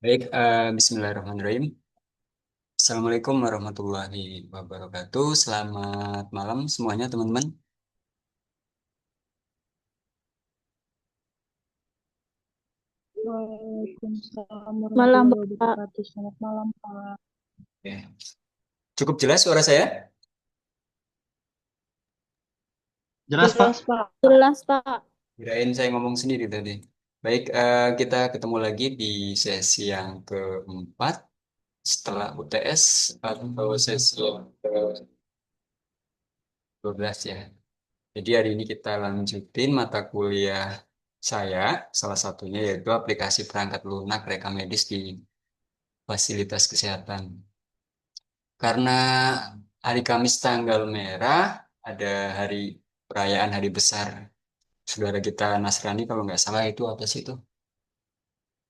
Baik, Bismillahirrahmanirrahim. Assalamualaikum warahmatullahi wabarakatuh. Selamat malam semuanya, teman-teman. Waalaikumsalam Malam, warahmatullahi Bapak. wabarakatuh. Selamat malam, Pak. Ya. Cukup jelas suara saya? Jelas, Jelas, Pak. Pak. Jelas, Pak. Kirain saya ngomong sendiri tadi. Baik, kita ketemu lagi di sesi yang keempat setelah UTS atau sesi yang ke-12 ya. Jadi hari ini kita lanjutin mata kuliah saya, salah satunya yaitu aplikasi perangkat lunak rekam medis di fasilitas kesehatan. Karena hari Kamis tanggal merah ada hari perayaan hari besar saudara kita Nasrani kalau nggak salah itu apa sih itu?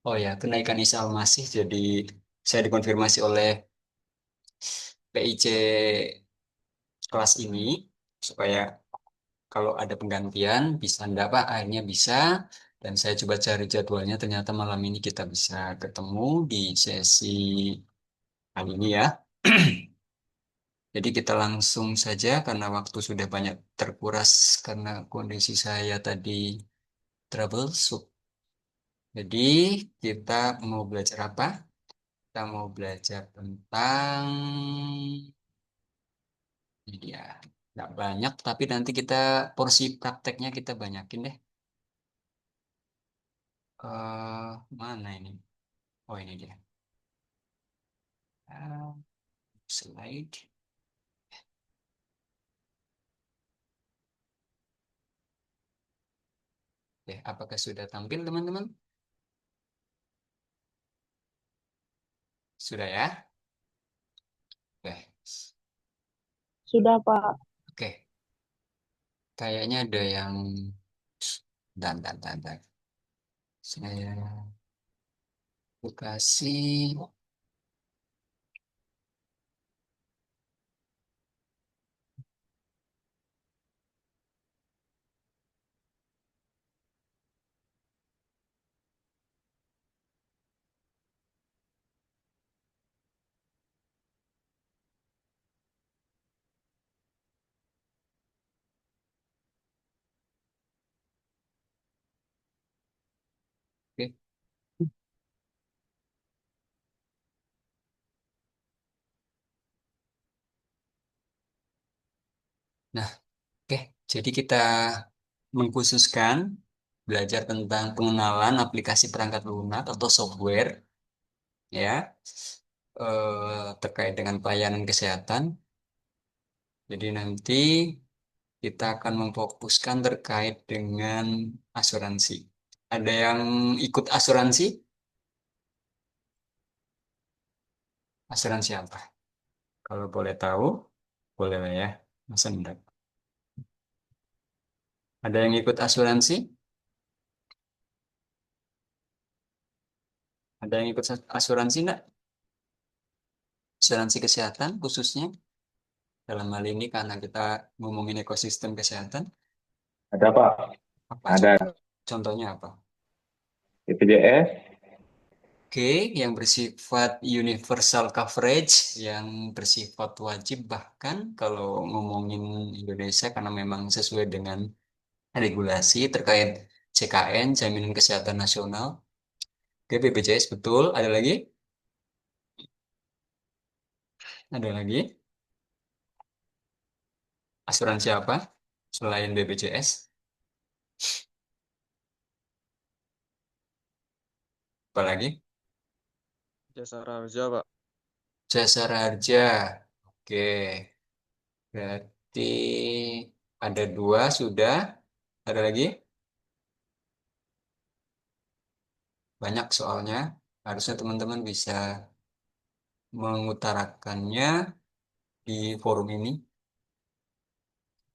Oh ya, kenaikan Isa Al-Masih. Jadi saya dikonfirmasi oleh PIC kelas ini supaya kalau ada penggantian bisa enggak Pak? Akhirnya bisa dan saya coba cari jadwalnya ternyata malam ini kita bisa ketemu di sesi kali ini ya. Jadi kita langsung saja karena waktu sudah banyak terkuras karena kondisi saya tadi troubleshoot. Jadi kita mau belajar apa? Kita mau belajar tentang ini dia. Nggak banyak, tapi nanti kita porsi prakteknya kita banyakin deh. Mana ini? Oh ini dia. Eh, Slide. Apakah sudah tampil teman-teman? Sudah ya? Oke. Sudah, Pak. Oke. Kayaknya ada yang dan. Saya kasih. Oke. Nah, oke. Jadi kita mengkhususkan belajar tentang pengenalan aplikasi perangkat lunak atau software ya terkait dengan pelayanan kesehatan. Jadi nanti kita akan memfokuskan terkait dengan asuransi. Ada yang ikut asuransi? Asuransi apa? Kalau boleh tahu, boleh lah ya. Masa enggak? Ada yang ikut asuransi? Ada yang ikut asuransi enggak? Asuransi kesehatan khususnya dalam hal ini karena kita ngomongin ekosistem kesehatan. Ada, Pak. Apa Ada contohnya apa? BPJS, Oke, yang bersifat universal coverage, yang bersifat wajib bahkan kalau ngomongin Indonesia karena memang sesuai dengan regulasi terkait CKN, Jaminan Kesehatan Nasional. Oke, BPJS betul. Ada lagi? Ada lagi? Asuransi apa selain BPJS? Apa lagi? Jasara Harja, Pak. Jasa Raja. Oke, berarti ada dua sudah. Ada lagi? Banyak soalnya. Harusnya teman-teman bisa mengutarakannya di forum ini.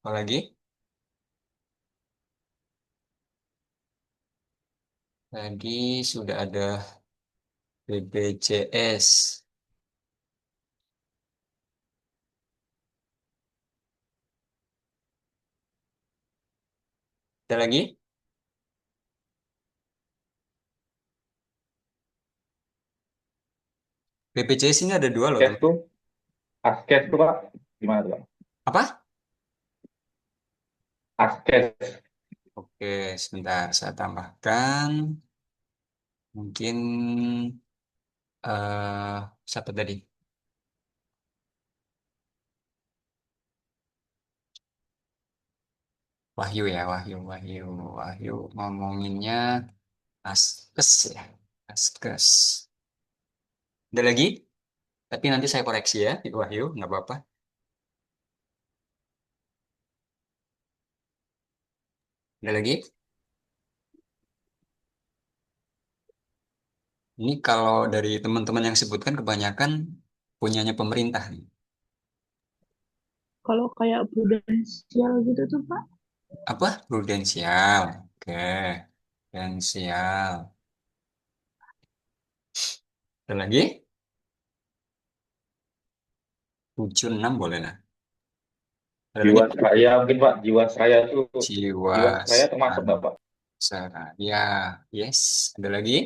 Apalagi tadi sudah ada BPJS. Ada lagi? BPJS ini ada dua loh, Askes teman. tuh, Askes tuh Pak, gimana tuh Pak? Apa? Askes, Oke, sebentar saya tambahkan. Mungkin siapa tadi? Wahyu ya, Wahyu, Wahyu, Wahyu ngomonginnya Askes ya, Askes. Ada lagi? Tapi nanti saya koreksi ya, Wahyu, nggak apa-apa. Ada lagi? Ini kalau dari teman-teman yang sebutkan kebanyakan punyanya pemerintah nih. Kalau kayak prudensial gitu tuh, Pak. Apa? Prudensial. Oke, prudensial. Ada lagi? 76 boleh lah. Ada lagi? Jiwasraya mungkin Pak, Jiwasraya itu, Jiwasraya termasuk nggak Jiwasraya. Pak? Yes. Ada lagi?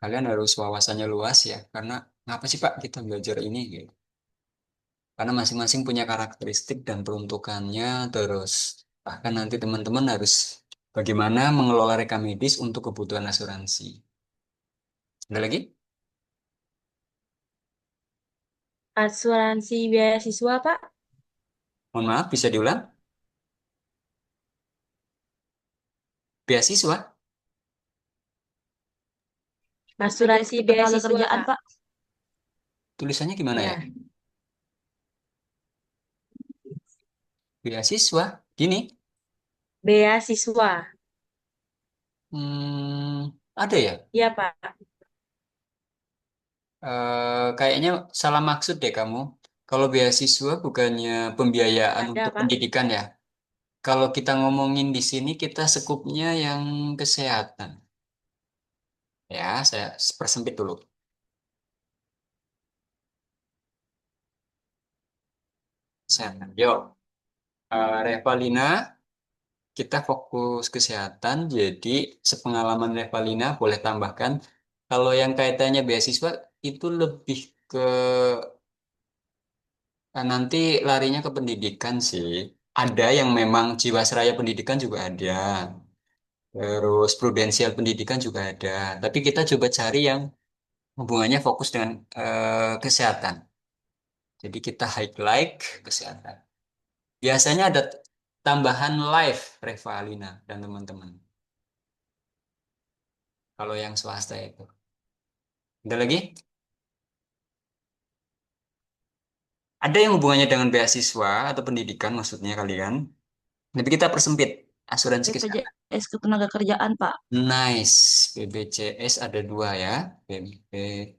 Kalian harus wawasannya luas ya. Karena ngapa sih Pak kita belajar ini gitu? Karena masing-masing punya karakteristik dan peruntukannya. Terus bahkan nanti teman-teman harus bagaimana mengelola rekam medis untuk kebutuhan asuransi. Ada lagi? Asuransi beasiswa, Pak. Mohon maaf, bisa diulang? Beasiswa? Asuransi Tenaga beasiswa, kerjaan, Kak. Pak. Tulisannya gimana ya? Ya, Beasiswa? Gini? beasiswa. Ada ya? Iya, Pak. Kayaknya salah maksud deh kamu. Kalau beasiswa bukannya pembiayaan Ada, untuk Pak. pendidikan ya. Kalau kita ngomongin di sini kita sekupnya yang kesehatan. Ya, saya persempit dulu. Kesehatan. Yuk, Revalina, kita fokus kesehatan. Jadi, sepengalaman Revalina boleh tambahkan. Kalau yang kaitannya beasiswa itu lebih ke nanti larinya ke pendidikan sih. Ada yang memang Jiwasraya pendidikan juga ada. Terus prudensial pendidikan juga ada. Tapi kita coba cari yang hubungannya fokus dengan kesehatan. Jadi kita highlight kesehatan. Biasanya ada tambahan live Reva Alina dan teman-teman. Kalau yang swasta itu. Ada lagi? Ada yang hubungannya dengan beasiswa atau pendidikan maksudnya kalian. Tapi kita persempit asuransi kesehatan. BPJS Ketenagakerjaan, Pak. Nice. BPJS ada dua ya. BPJS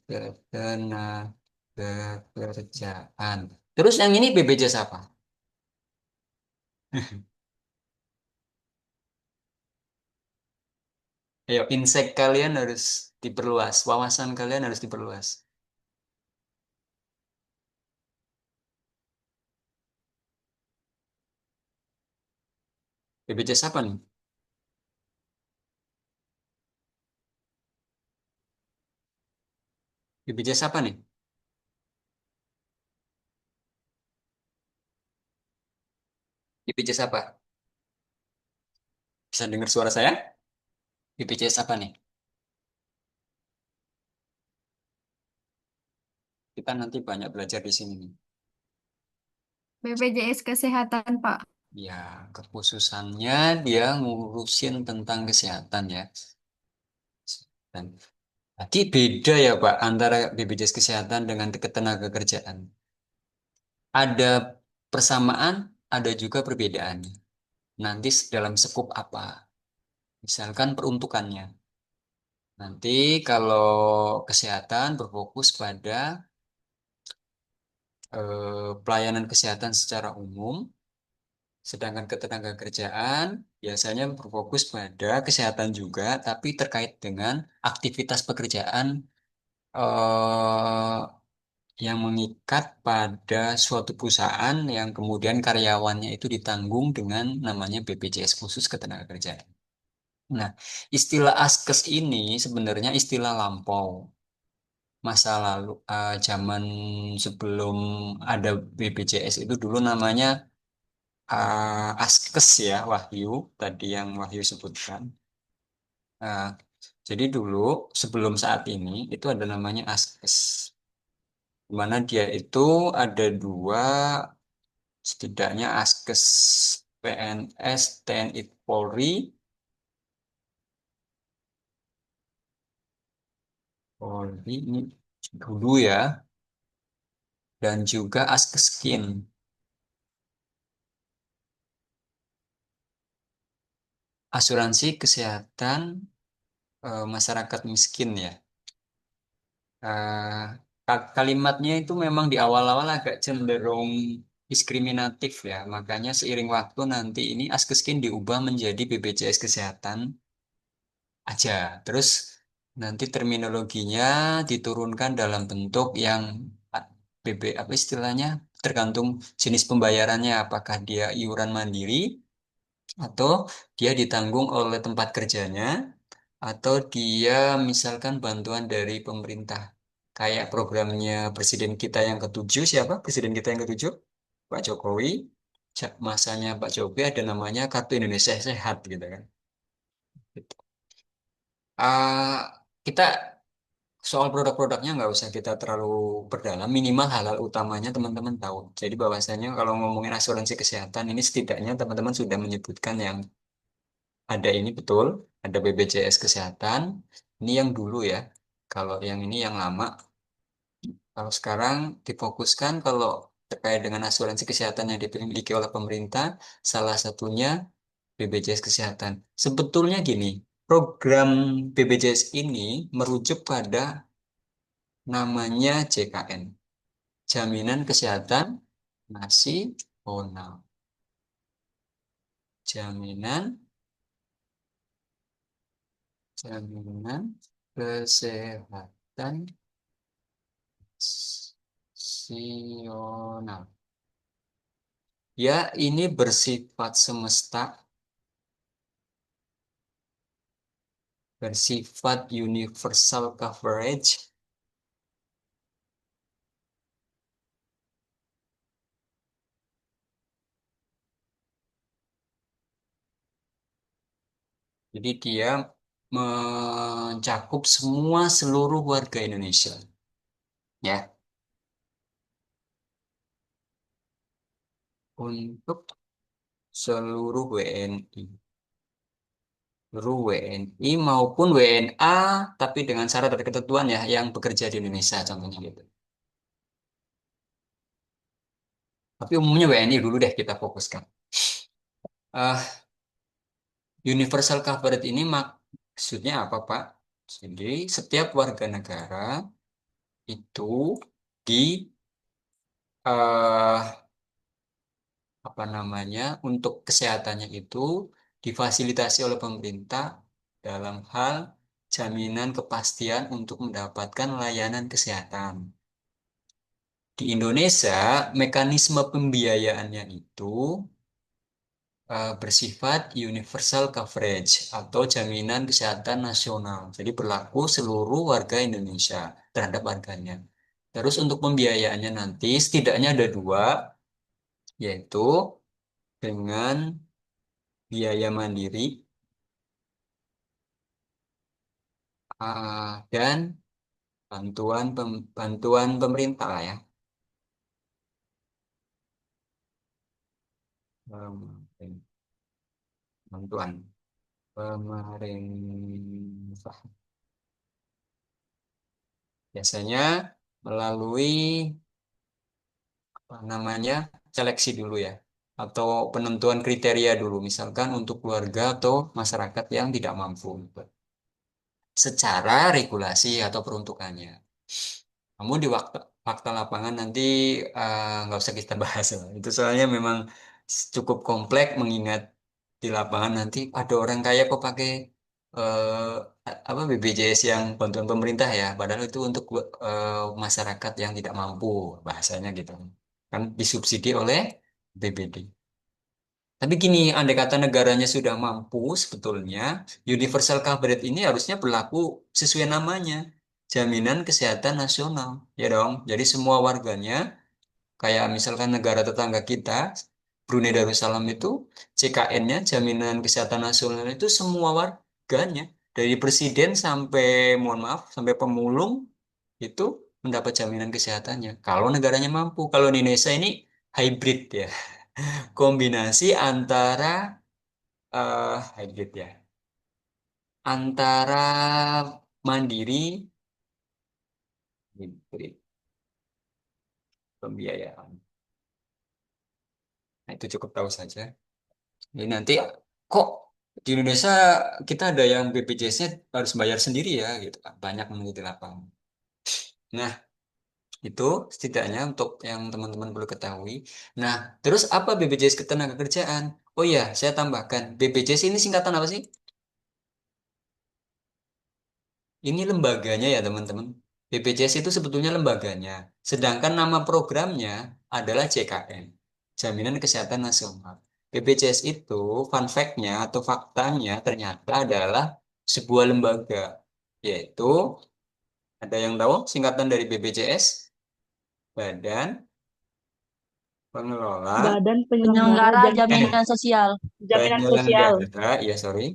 Ketenagakerjaan. Terus yang ini BPJS apa? Ayo, insek kalian harus diperluas. Wawasan kalian harus diperluas. BPJS apa nih? BPJS apa nih? BPJS apa? Bisa dengar suara saya? BPJS apa nih? Kita nanti banyak belajar di sini nih. BPJS Kesehatan, Pak. Ya, kekhususannya dia ngurusin tentang kesehatan ya. Dan tadi beda ya Pak antara BPJS Kesehatan dengan ketenagakerjaan. Ada persamaan, ada juga perbedaannya. Nanti dalam skup apa? Misalkan peruntukannya. Nanti kalau kesehatan berfokus pada pelayanan kesehatan secara umum, sedangkan ketenagakerjaan biasanya berfokus pada kesehatan juga, tapi terkait dengan aktivitas pekerjaan eh, yang mengikat pada suatu perusahaan yang kemudian karyawannya itu ditanggung dengan namanya BPJS khusus ketenagakerjaan. Nah, istilah askes ini sebenarnya istilah lampau. Masa lalu, zaman sebelum ada BPJS itu dulu namanya askes ya, Wahyu, tadi yang Wahyu sebutkan. Nah, jadi dulu sebelum saat ini itu ada namanya askes, di mana dia itu ada dua, setidaknya askes PNS, TNI, Polri, Polri ini dulu ya, dan juga askeskin, asuransi kesehatan masyarakat miskin ya. Eh, Kalimatnya itu memang di awal-awal agak cenderung diskriminatif ya. Makanya seiring waktu nanti ini Askeskin diubah menjadi BPJS Kesehatan aja. Terus nanti terminologinya diturunkan dalam bentuk yang apa istilahnya, tergantung jenis pembayarannya, apakah dia iuran mandiri atau dia ditanggung oleh tempat kerjanya, atau dia misalkan bantuan dari pemerintah. Kayak programnya presiden kita yang ketujuh, siapa? Presiden kita yang ketujuh? Pak Jokowi. Masanya Pak Jokowi ada namanya Kartu Indonesia Sehat gitu kan. Gitu. Kita soal produk-produknya nggak usah kita terlalu berdalam, minimal hal-hal utamanya teman-teman tahu. Jadi bahwasanya kalau ngomongin asuransi kesehatan ini setidaknya teman-teman sudah menyebutkan yang ada ini betul, ada BPJS Kesehatan. Ini yang dulu ya. Kalau yang ini yang lama. Kalau sekarang difokuskan kalau terkait dengan asuransi kesehatan yang dimiliki oleh pemerintah, salah satunya BPJS Kesehatan. Sebetulnya gini, program BPJS ini merujuk pada namanya JKN, Jaminan Kesehatan Nasional. Jaminan Jaminan Kesehatan Nasional. Ya, ini bersifat semesta, bersifat universal coverage. Jadi dia mencakup semua seluruh warga Indonesia. Ya, untuk seluruh WNI. Seluruh WNI maupun WNA, tapi dengan syarat dan ketentuan ya, yang bekerja di Indonesia contohnya gitu. Tapi umumnya WNI dulu deh kita fokuskan. Eh, Universal coverage ini maksudnya apa, Pak? Jadi setiap warga negara itu di eh, apa namanya, untuk kesehatannya itu difasilitasi oleh pemerintah dalam hal jaminan kepastian untuk mendapatkan layanan kesehatan. Di Indonesia, mekanisme pembiayaannya itu bersifat universal coverage atau jaminan kesehatan nasional. Jadi berlaku seluruh warga Indonesia terhadap warganya. Terus untuk pembiayaannya nanti setidaknya ada dua, yaitu dengan biaya mandiri dan bantuan pemerintah lah ya. Bantuan pemerintah. Biasanya melalui apa namanya, seleksi dulu ya, atau penentuan kriteria dulu, misalkan untuk keluarga atau masyarakat yang tidak mampu secara regulasi atau peruntukannya. Namun di fakta lapangan nanti nggak usah kita bahas lah. Itu soalnya memang cukup kompleks mengingat di lapangan nanti ada orang kaya kok pakai eh, apa BPJS yang bantuan pemerintah ya, padahal itu untuk masyarakat yang tidak mampu bahasanya gitu. Kan disubsidi oleh BPD. Tapi gini, andai kata negaranya sudah mampu, sebetulnya universal coverage ini harusnya berlaku sesuai namanya, Jaminan Kesehatan Nasional, ya dong. Jadi semua warganya, kayak misalkan negara tetangga kita, Brunei Darussalam itu, CKN-nya, Jaminan Kesehatan Nasional itu semua warganya, dari presiden sampai, mohon maaf, sampai pemulung, itu mendapat jaminan kesehatannya. Kalau negaranya mampu, kalau di Indonesia ini hybrid ya, kombinasi antara hybrid ya, antara mandiri, hybrid, pembiayaan. Nah, itu cukup tahu saja. Ini nanti kok di Indonesia kita ada yang BPJS-nya harus bayar sendiri ya, gitu kan. Banyak meneliti lapangan. Nah, itu setidaknya untuk yang teman-teman perlu ketahui. Nah, terus apa BPJS Ketenagakerjaan? Oh iya, saya tambahkan. BPJS ini singkatan apa sih? Ini lembaganya ya teman-teman. BPJS itu sebetulnya lembaganya. Sedangkan nama programnya adalah JKN. Jaminan Kesehatan Nasional. BPJS itu fun fact-nya atau faktanya ternyata adalah sebuah lembaga. Yaitu, ada yang tahu singkatan dari BPJS? Badan Pengelola Badan Penyelenggara Penyelenggara Jaminan Jaminan Sosial. Jaminan Sosial. Penyelenggara, ya sorry,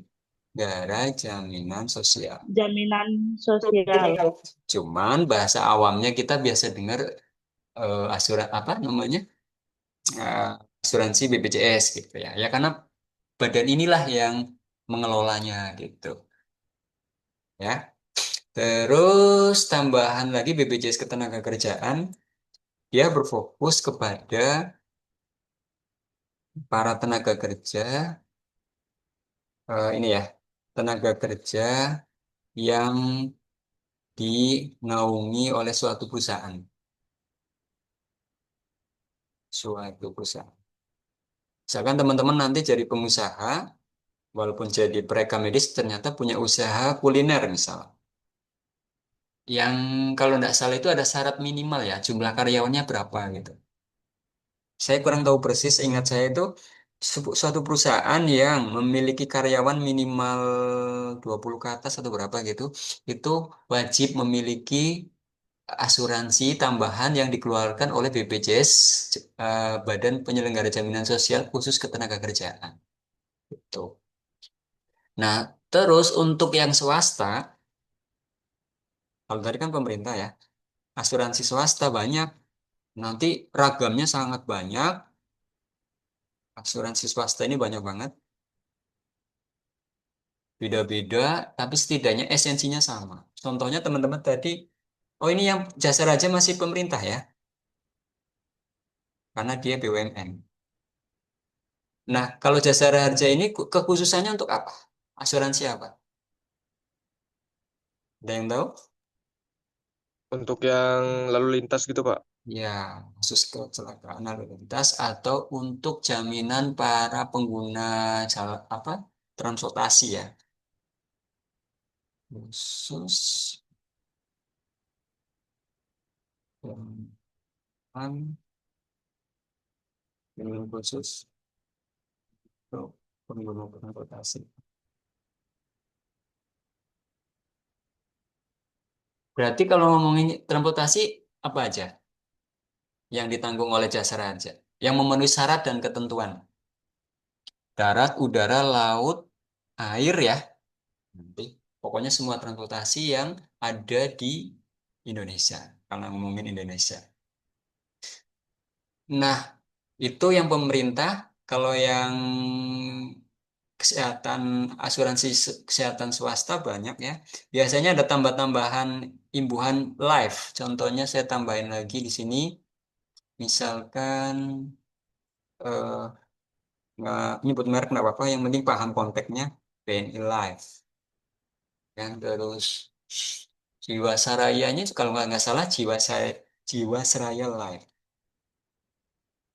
Negara Jaminan Sosial. Jaminan Sosial. Cuman bahasa awamnya kita biasa dengar asuran apa namanya, eh, asuransi BPJS gitu ya. Ya karena badan inilah yang mengelolanya gitu ya. Terus tambahan lagi BPJS Ketenagakerjaan, dia berfokus kepada para tenaga kerja, ini ya, tenaga kerja yang dinaungi oleh suatu perusahaan. Suatu perusahaan. Misalkan teman-teman nanti jadi pengusaha, walaupun jadi mereka medis, ternyata punya usaha kuliner misalnya. Yang kalau tidak salah itu ada syarat minimal ya, jumlah karyawannya berapa gitu. Saya kurang tahu persis, ingat saya itu suatu perusahaan yang memiliki karyawan minimal 20 ke atas atau berapa gitu, itu wajib memiliki asuransi tambahan yang dikeluarkan oleh BPJS, Badan Penyelenggara Jaminan Sosial khusus Ketenagakerjaan. Gitu. Nah, terus untuk yang swasta, kalau tadi kan pemerintah ya, asuransi swasta banyak. Nanti ragamnya sangat banyak. Asuransi swasta ini banyak banget. Beda-beda, tapi setidaknya esensinya sama. Contohnya teman-teman tadi, oh ini yang jasa raja masih pemerintah ya, karena dia BUMN. Nah, kalau jasa raja ini kekhususannya untuk apa? Asuransi apa? Ada yang tahu? Untuk yang lalu lintas gitu, Pak. Ya, khusus kecelakaan lalu lintas atau untuk jaminan para pengguna apa transportasi ya. Khusus jaminan dengan khusus untuk pengguna transportasi. Berarti kalau ngomongin transportasi apa aja yang ditanggung oleh jasa raja? Yang memenuhi syarat dan ketentuan. Darat, udara, laut, air ya. Nanti pokoknya semua transportasi yang ada di Indonesia. Karena ngomongin Indonesia. Nah, itu yang pemerintah. Kalau yang kesehatan, asuransi kesehatan swasta banyak ya. Biasanya ada tambah-tambahan imbuhan life. Contohnya saya tambahin lagi di sini. Misalkan eh, nggak nyebut merek nggak apa-apa. Yang penting paham konteksnya. BNI Life. Yang terus Jiwasrayanya kalau nggak salah Jiwasraya Life.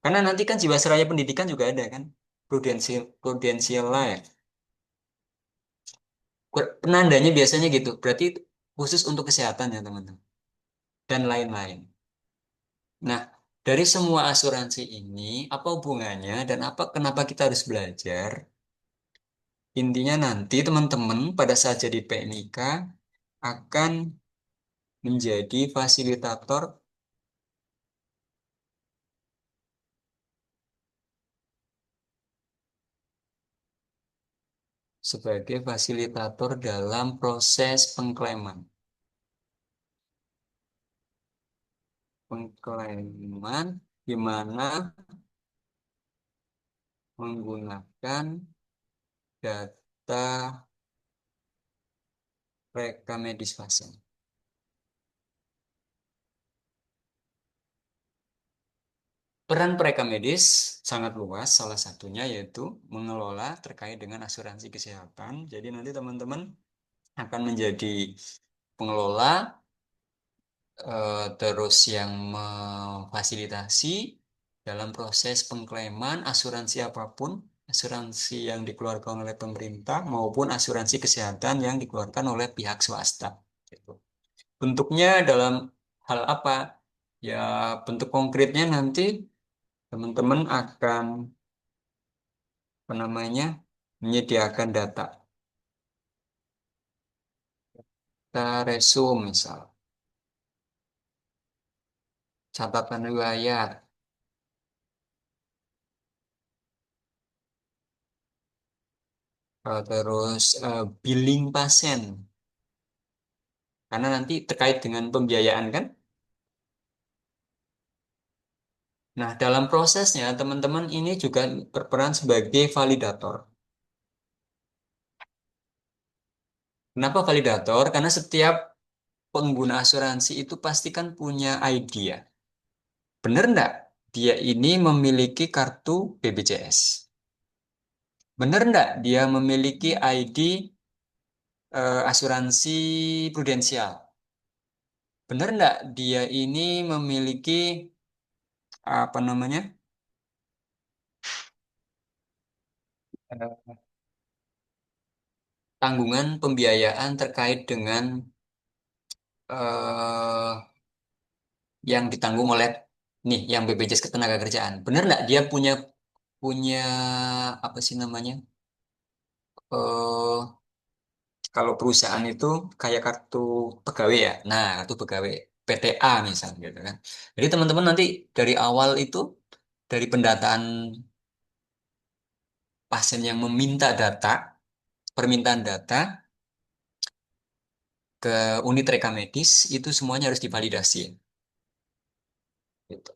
Karena nanti kan Jiwasraya Pendidikan juga ada kan. Prudential Life. Penandanya biasanya gitu. Berarti khusus untuk kesehatan ya teman-teman. Dan lain-lain. Nah, dari semua asuransi ini, apa hubungannya dan kenapa kita harus belajar? Intinya nanti teman-teman pada saat jadi PNIK akan menjadi fasilitator sebagai fasilitator dalam proses pengklaiman. Pengklaiman di mana menggunakan data rekam medis pasien. Peran perekam medis sangat luas, salah satunya yaitu mengelola terkait dengan asuransi kesehatan. Jadi nanti teman-teman akan menjadi pengelola, terus yang memfasilitasi dalam proses pengklaiman asuransi apapun, asuransi yang dikeluarkan oleh pemerintah maupun asuransi kesehatan yang dikeluarkan oleh pihak swasta. Gitu. Bentuknya dalam hal apa? Ya, bentuk konkretnya nanti teman-teman akan menyediakan data resum misal, catatan riwayat, terus billing pasien, karena nanti terkait dengan pembiayaan kan. Nah, dalam prosesnya teman-teman ini juga berperan sebagai validator. Kenapa validator? Karena setiap pengguna asuransi itu pasti kan punya ID ya. Benar enggak? Dia ini memiliki kartu BPJS. Benar enggak? Dia memiliki ID asuransi prudensial. Benar enggak? Dia ini memiliki apa namanya? eh, tanggungan pembiayaan terkait dengan eh, yang ditanggung oleh nih yang BPJS Ketenagakerjaan. Benar nggak dia punya punya apa sih namanya? eh Kalau perusahaan itu kayak kartu pegawai ya. Nah, kartu pegawai PTA misalnya gitu kan. Jadi teman-teman nanti dari awal itu dari pendataan pasien yang meminta data, permintaan data ke unit rekam medis itu semuanya harus divalidasi. Gitu.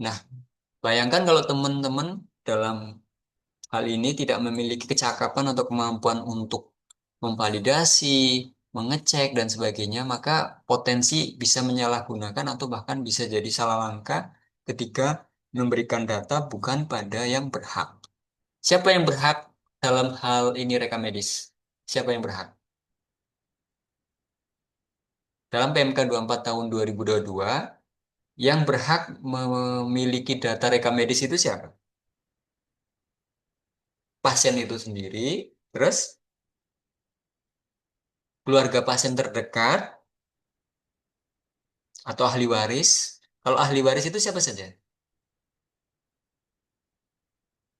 Nah, bayangkan kalau teman-teman dalam hal ini tidak memiliki kecakapan atau kemampuan untuk memvalidasi, mengecek, dan sebagainya, maka potensi bisa menyalahgunakan atau bahkan bisa jadi salah langkah ketika memberikan data bukan pada yang berhak. Siapa yang berhak dalam hal ini rekam medis? Siapa yang berhak? Dalam PMK 24 tahun 2022, yang berhak memiliki data rekam medis itu siapa? Pasien itu sendiri, terus keluarga pasien terdekat, atau ahli waris. Kalau ahli waris itu siapa saja?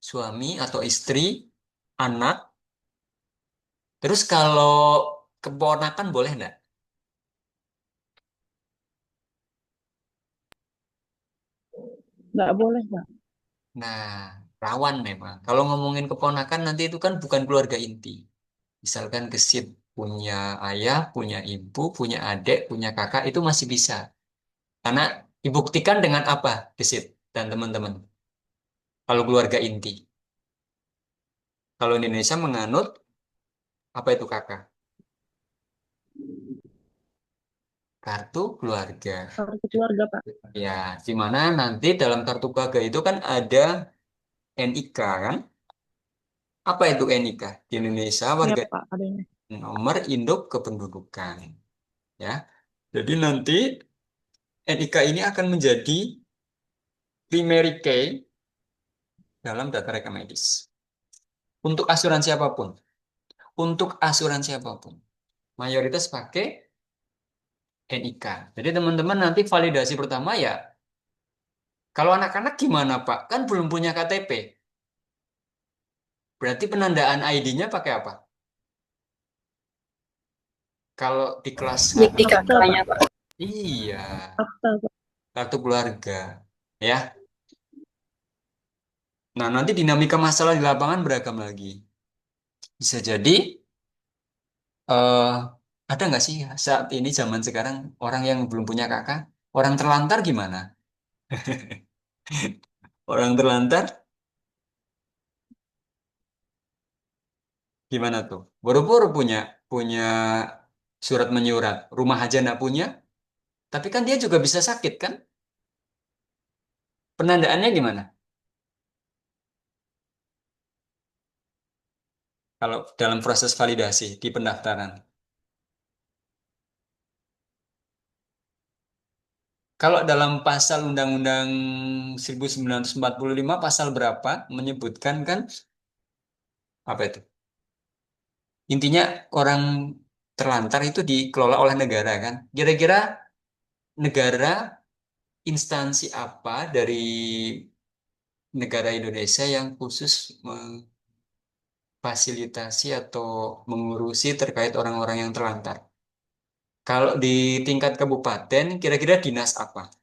Suami atau istri, anak. Terus kalau keponakan boleh enggak? Nggak boleh, Pak. Nah, rawan memang. Kalau ngomongin keponakan nanti itu kan bukan keluarga inti. Misalkan gesit punya ayah, punya ibu, punya adik, punya kakak, itu masih bisa. Karena dibuktikan dengan apa, gesit dan teman-teman? Kalau keluarga inti. Kalau Indonesia menganut apa itu kakak? Kartu keluarga. Kartu keluarga, Pak. Ya, di mana nanti dalam kartu keluarga itu kan ada NIK kan? Apa itu NIK? Di Indonesia Ya, warga Pak, adanya. nomor induk kependudukan. Ya, jadi nanti NIK ini akan menjadi primary key dalam data rekam medis. Untuk asuransi apapun. untuk asuransi apapun. Mayoritas pakai NIK. Jadi teman-teman nanti validasi pertama ya, kalau anak-anak gimana Pak? Kan belum punya KTP. Berarti penandaan ID-nya pakai apa? Kalau di kelas Bukti Akta, kakaknya, Pak. Pak. iya, Akta, Pak. kartu keluarga. Ya. Nah, nanti dinamika masalah di lapangan beragam lagi. Bisa jadi, eh ada nggak sih saat ini zaman sekarang orang yang belum punya kakak? Orang terlantar gimana? Orang terlantar gimana tuh? Boro-boro punya punya surat menyurat, rumah aja nggak punya, tapi kan dia juga bisa sakit kan? Penandaannya gimana? Kalau dalam proses validasi di pendaftaran. Kalau dalam pasal Undang-Undang 1945 pasal berapa menyebutkan kan apa itu? Intinya orang terlantar itu dikelola oleh negara kan? Kira-kira negara instansi apa dari negara Indonesia yang khusus memfasilitasi atau mengurusi terkait orang-orang yang terlantar? Kalau di tingkat kabupaten, kira-kira dinas apa?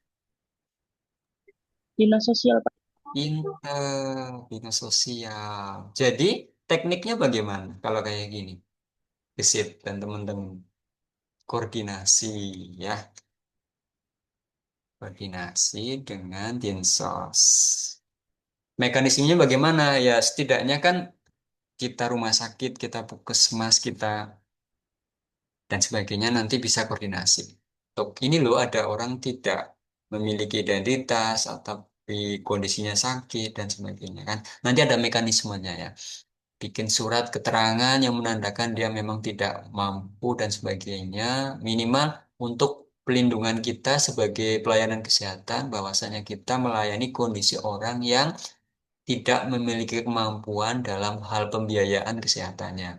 Dinas sosial, Pak. Dinas sosial. Jadi tekniknya bagaimana kalau kayak gini? Gesit dan teman-teman koordinasi ya, koordinasi dengan Dinsos. Mekanismenya bagaimana? Ya setidaknya kan kita rumah sakit, kita puskesmas, kita dan sebagainya nanti bisa koordinasi. Untuk ini loh ada orang tidak memiliki identitas atau kondisinya sakit dan sebagainya kan. Nanti ada mekanismenya ya. Bikin surat keterangan yang menandakan dia memang tidak mampu dan sebagainya, minimal untuk pelindungan kita sebagai pelayanan kesehatan, bahwasanya kita melayani kondisi orang yang tidak memiliki kemampuan dalam hal pembiayaan kesehatannya.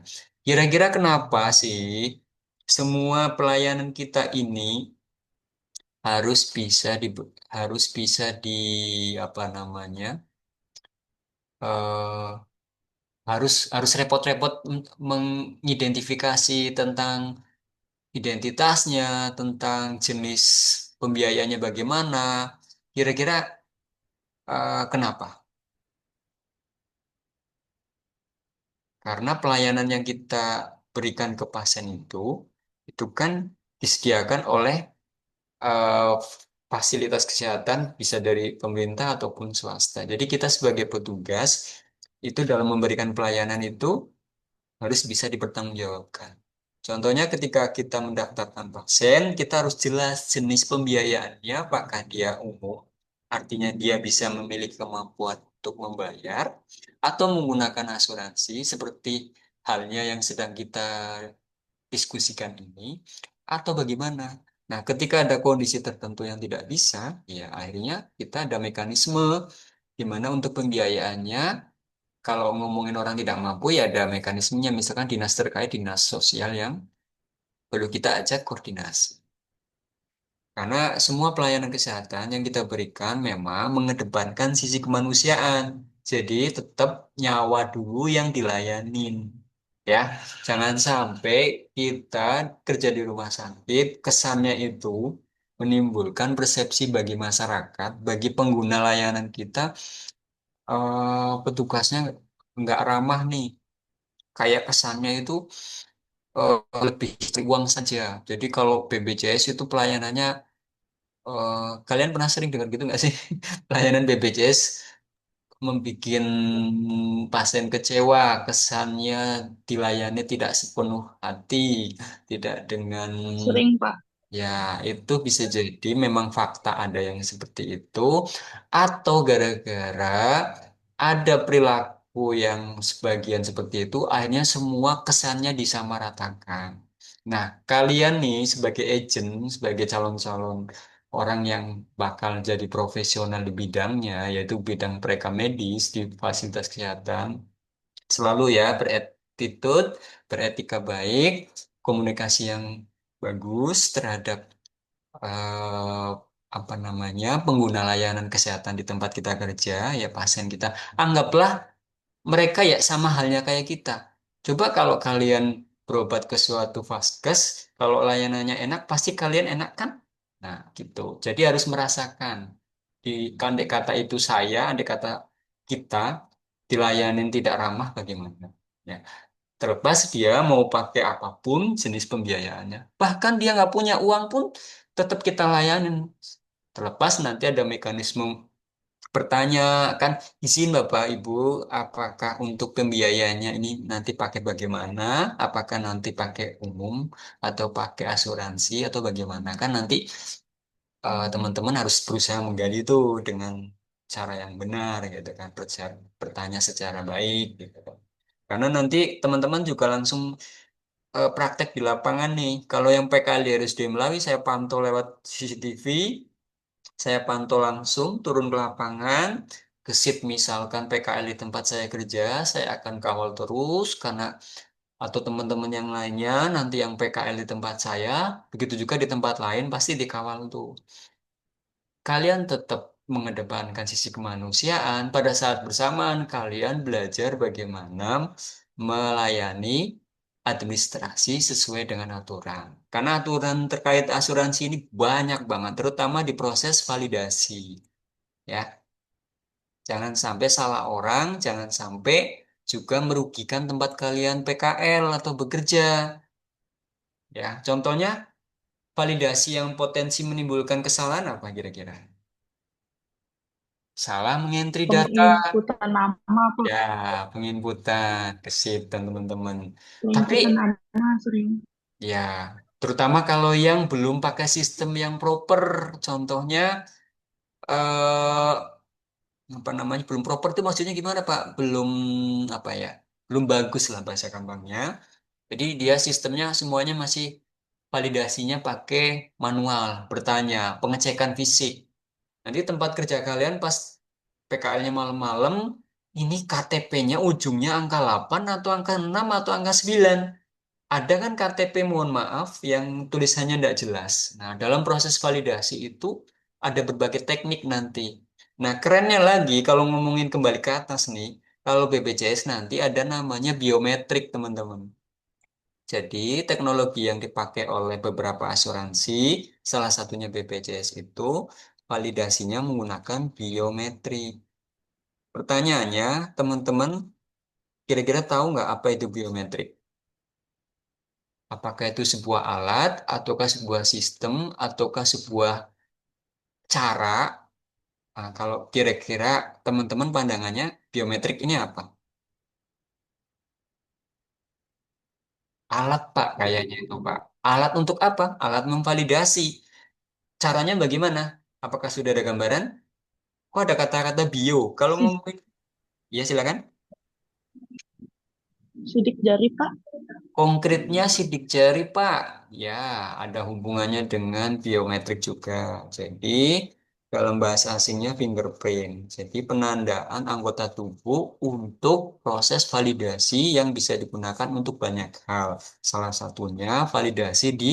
Kira-kira kenapa sih semua pelayanan kita ini harus bisa di apa namanya? eh, harus repot-repot mengidentifikasi tentang identitasnya, tentang jenis pembiayanya bagaimana. Kira-kira kenapa? Karena pelayanan yang kita berikan ke pasien itu kan disediakan oleh eh, fasilitas kesehatan bisa dari pemerintah ataupun swasta. Jadi kita sebagai petugas itu dalam memberikan pelayanan itu harus bisa dipertanggungjawabkan. Contohnya ketika kita mendaftarkan pasien, kita harus jelas jenis pembiayaannya, apakah dia umum, artinya dia bisa memiliki kemampuan untuk membayar, atau menggunakan asuransi seperti halnya yang sedang kita diskusikan ini, atau bagaimana. Nah, ketika ada kondisi tertentu yang tidak bisa, ya akhirnya kita ada mekanisme di mana untuk pembiayaannya kalau ngomongin orang tidak mampu ya ada mekanismenya, misalkan dinas terkait dinas sosial yang perlu kita ajak koordinasi. Karena semua pelayanan kesehatan yang kita berikan memang mengedepankan sisi kemanusiaan. Jadi tetap nyawa dulu yang dilayanin. Ya, jangan sampai kita kerja di rumah sakit, kesannya itu menimbulkan persepsi bagi masyarakat, bagi pengguna layanan kita, petugasnya nggak ramah nih. Kayak kesannya itu eh, lebih uang saja. Jadi kalau BPJS itu pelayanannya, kalian pernah sering dengar gitu nggak sih? Pelayanan BPJS membuat pasien kecewa, kesannya dilayani tidak sepenuh hati, tidak dengan Sering, Pak. ya, itu bisa jadi memang fakta ada yang seperti itu, atau gara-gara ada perilaku yang sebagian seperti itu, akhirnya semua kesannya disamaratakan. Nah, kalian nih sebagai agent, sebagai calon-calon orang yang bakal jadi profesional di bidangnya, yaitu bidang mereka medis di fasilitas kesehatan, selalu ya attitude, beretika baik, komunikasi yang bagus terhadap eh, apa namanya pengguna layanan kesehatan di tempat kita kerja, ya pasien kita. Anggaplah mereka ya sama halnya kayak kita. Coba kalau kalian berobat ke suatu vaskes, kalau layanannya enak, pasti kalian enak kan? Nah, gitu. Jadi harus merasakan. Di andai kata itu saya, andai kata kita dilayanin tidak ramah bagaimana? Ya, terlepas dia mau pakai apapun jenis pembiayaannya. Bahkan dia nggak punya uang pun tetap kita layanin. Terlepas nanti ada mekanisme bertanya kan izin Bapak Ibu apakah untuk pembiayaannya ini nanti pakai bagaimana apakah nanti pakai umum atau pakai asuransi atau bagaimana kan nanti teman-teman harus berusaha menggali itu dengan cara yang benar gitu kan bertanya secara baik gitu kan karena nanti teman-teman juga langsung praktek di lapangan nih kalau yang PKL di RSUD Melawi saya pantau lewat CCTV saya pantau langsung, turun ke lapangan, ke shift misalkan PKL di tempat saya kerja, saya akan kawal terus karena atau teman-teman yang lainnya nanti yang PKL di tempat saya, begitu juga di tempat lain pasti dikawal tuh. Kalian tetap mengedepankan sisi kemanusiaan, pada saat bersamaan kalian belajar bagaimana melayani administrasi sesuai dengan aturan. Karena aturan terkait asuransi ini banyak banget, terutama di proses validasi. Ya, jangan sampai salah orang, jangan sampai juga merugikan tempat kalian PKL atau bekerja. Ya, contohnya validasi yang potensi menimbulkan kesalahan apa kira-kira? Salah mengentri data, Penginputan nama, Pak. ya, penginputan, kesip dan teman-teman. Tapi, Penginputan nama sering. ya, terutama kalau yang belum pakai sistem yang proper, contohnya, eh, apa namanya, belum proper itu maksudnya gimana, Pak? Belum, apa ya, belum bagus lah bahasa gampangnya. Jadi dia sistemnya semuanya masih validasinya pakai manual, bertanya, pengecekan fisik. Nanti tempat kerja kalian pas PKL-nya malam-malam, ini KTP-nya ujungnya angka 8 atau angka 6 atau angka 9. Ada kan KTP mohon maaf yang tulisannya tidak jelas. Nah, dalam proses validasi itu ada berbagai teknik nanti. Nah, kerennya lagi kalau ngomongin kembali ke atas nih, kalau BPJS nanti ada namanya biometrik, teman-teman. Jadi, teknologi yang dipakai oleh beberapa asuransi, salah satunya BPJS itu, validasinya menggunakan biometrik. Pertanyaannya, teman-teman, kira-kira tahu nggak apa itu biometrik? Apakah itu sebuah alat, ataukah sebuah sistem, ataukah sebuah cara? Nah, kalau kira-kira teman-teman pandangannya, biometrik ini apa? Alat, Pak, kayaknya itu, Pak. Alat untuk apa? Alat memvalidasi. Caranya bagaimana? Apakah sudah ada gambaran? Kok ada kata-kata bio? Kalau Sis- ngomongin, ya silakan. Sidik jari, Pak. Konkretnya sidik jari, Pak. Ya, ada hubungannya dengan biometrik juga. Jadi, dalam bahasa asingnya fingerprint. Jadi, penandaan anggota tubuh untuk proses validasi yang bisa digunakan untuk banyak hal. Salah satunya validasi di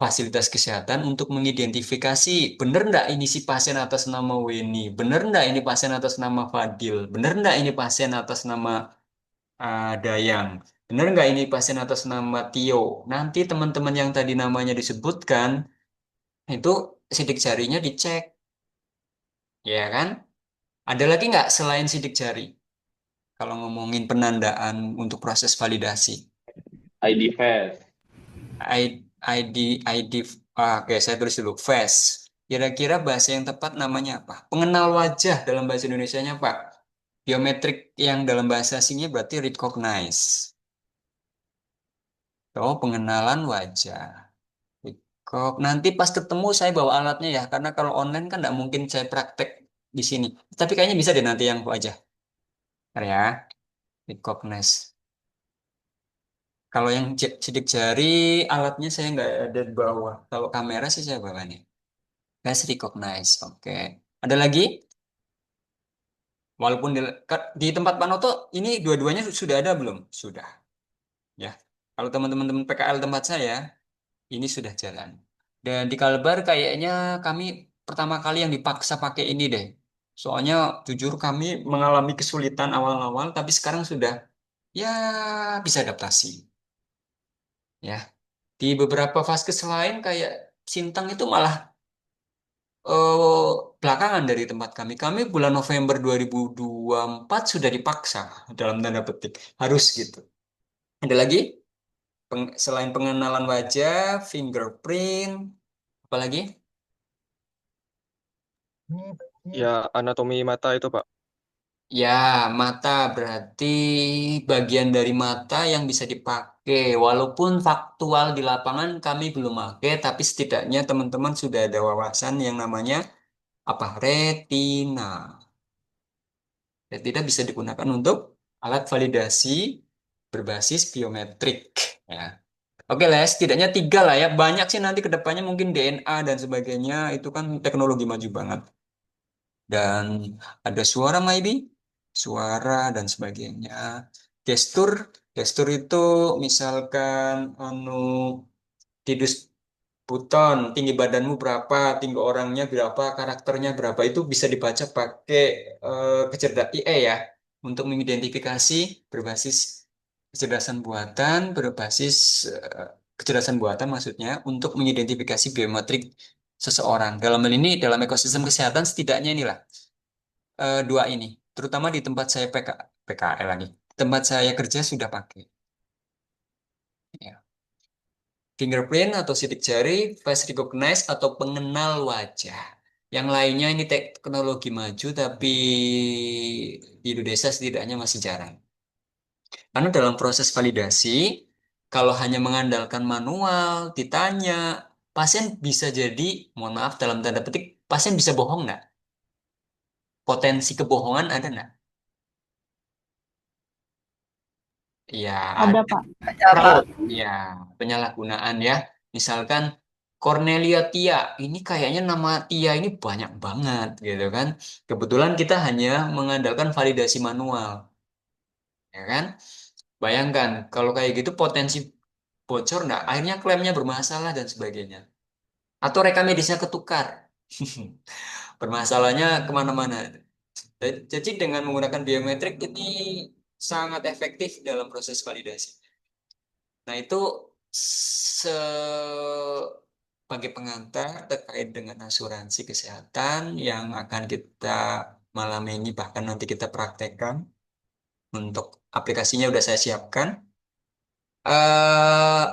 fasilitas kesehatan untuk mengidentifikasi benar nggak ini si pasien atas nama Weni, benar nggak ini pasien atas nama Fadil, benar nggak ini pasien atas nama Dayang. Benar nggak ini pasien atas nama Tio? Nanti teman-teman yang tadi namanya disebutkan, itu sidik jarinya dicek, ya kan? Ada lagi nggak selain sidik jari? Kalau ngomongin penandaan untuk proses validasi. ID Fest. ID, ID, oke, saya tulis dulu, face. Kira-kira bahasa yang tepat namanya apa? Pengenal wajah dalam bahasa Indonesianya, Pak. Biometrik yang dalam bahasa asingnya berarti recognize. Oh, pengenalan wajah. Kok nanti pas ketemu saya bawa alatnya ya, karena kalau online kan nggak mungkin saya praktek di sini. Tapi kayaknya bisa deh nanti yang wajah. Bentar ya, recognize. Kalau yang sidik jari, alatnya saya nggak ada di bawah. Kalau kamera sih saya bawa nih. Face recognize, oke. Ada lagi? Walaupun di tempat Pak Noto ini dua-duanya sudah ada belum? Sudah, ya. Kalau teman-teman PKL tempat saya ini sudah jalan. Dan di Kalbar kayaknya kami pertama kali yang dipaksa pakai ini deh. Soalnya jujur kami mengalami kesulitan awal-awal, tapi sekarang sudah ya bisa adaptasi. Ya, di beberapa vaskes lain kayak Sintang itu malah eh, belakangan dari tempat kami. Kami bulan November 2024 sudah dipaksa dalam tanda petik harus gitu. Ada lagi selain pengenalan wajah, fingerprint, apa lagi? Ya, anatomi mata itu, Pak. Ya, mata berarti bagian dari mata yang bisa dipakai. Walaupun faktual di lapangan kami belum pakai, tapi setidaknya teman-teman sudah ada wawasan yang namanya apa? Retina. Retina bisa digunakan untuk alat validasi berbasis biometrik. Ya. Oke lah, setidaknya tiga lah ya. Banyak sih nanti ke depannya mungkin DNA dan sebagainya. Itu kan teknologi maju banget. Dan ada suara maybe, suara dan sebagainya. Gestur, gestur itu misalkan anu tidus buton, tinggi badanmu berapa, tinggi orangnya berapa, karakternya berapa itu bisa dibaca pakai kecerdasan AI ya untuk mengidentifikasi berbasis kecerdasan buatan, berbasis eh, kecerdasan buatan maksudnya untuk mengidentifikasi biometrik seseorang. Dalam hal ini dalam ekosistem kesehatan setidaknya inilah dua ini, terutama di tempat saya PKL lagi. Tempat saya kerja sudah pakai. Ya. Fingerprint atau sidik jari, face recognize atau pengenal wajah. Yang lainnya ini teknologi maju, tapi di Indonesia setidaknya masih jarang. Karena dalam proses validasi, kalau hanya mengandalkan manual, ditanya, pasien bisa jadi, mohon maaf dalam tanda petik, pasien bisa bohong nggak? Potensi kebohongan ada nggak? Ya, Ada, ada. Pak. Ya, penyalahgunaan ya. Misalkan Cornelia Tia, ini kayaknya nama Tia ini banyak banget gitu kan. Kebetulan kita hanya mengandalkan validasi manual, ya kan? Bayangkan kalau kayak gitu potensi bocor nggak? Akhirnya klaimnya bermasalah dan sebagainya. Atau rekam medisnya ketukar. Bermasalahnya kemana-mana. Jadi dengan menggunakan biometrik ini sangat efektif dalam proses validasi. Nah, itu sebagai pengantar terkait dengan asuransi kesehatan yang akan kita malam ini bahkan nanti kita praktekkan untuk aplikasinya udah saya siapkan.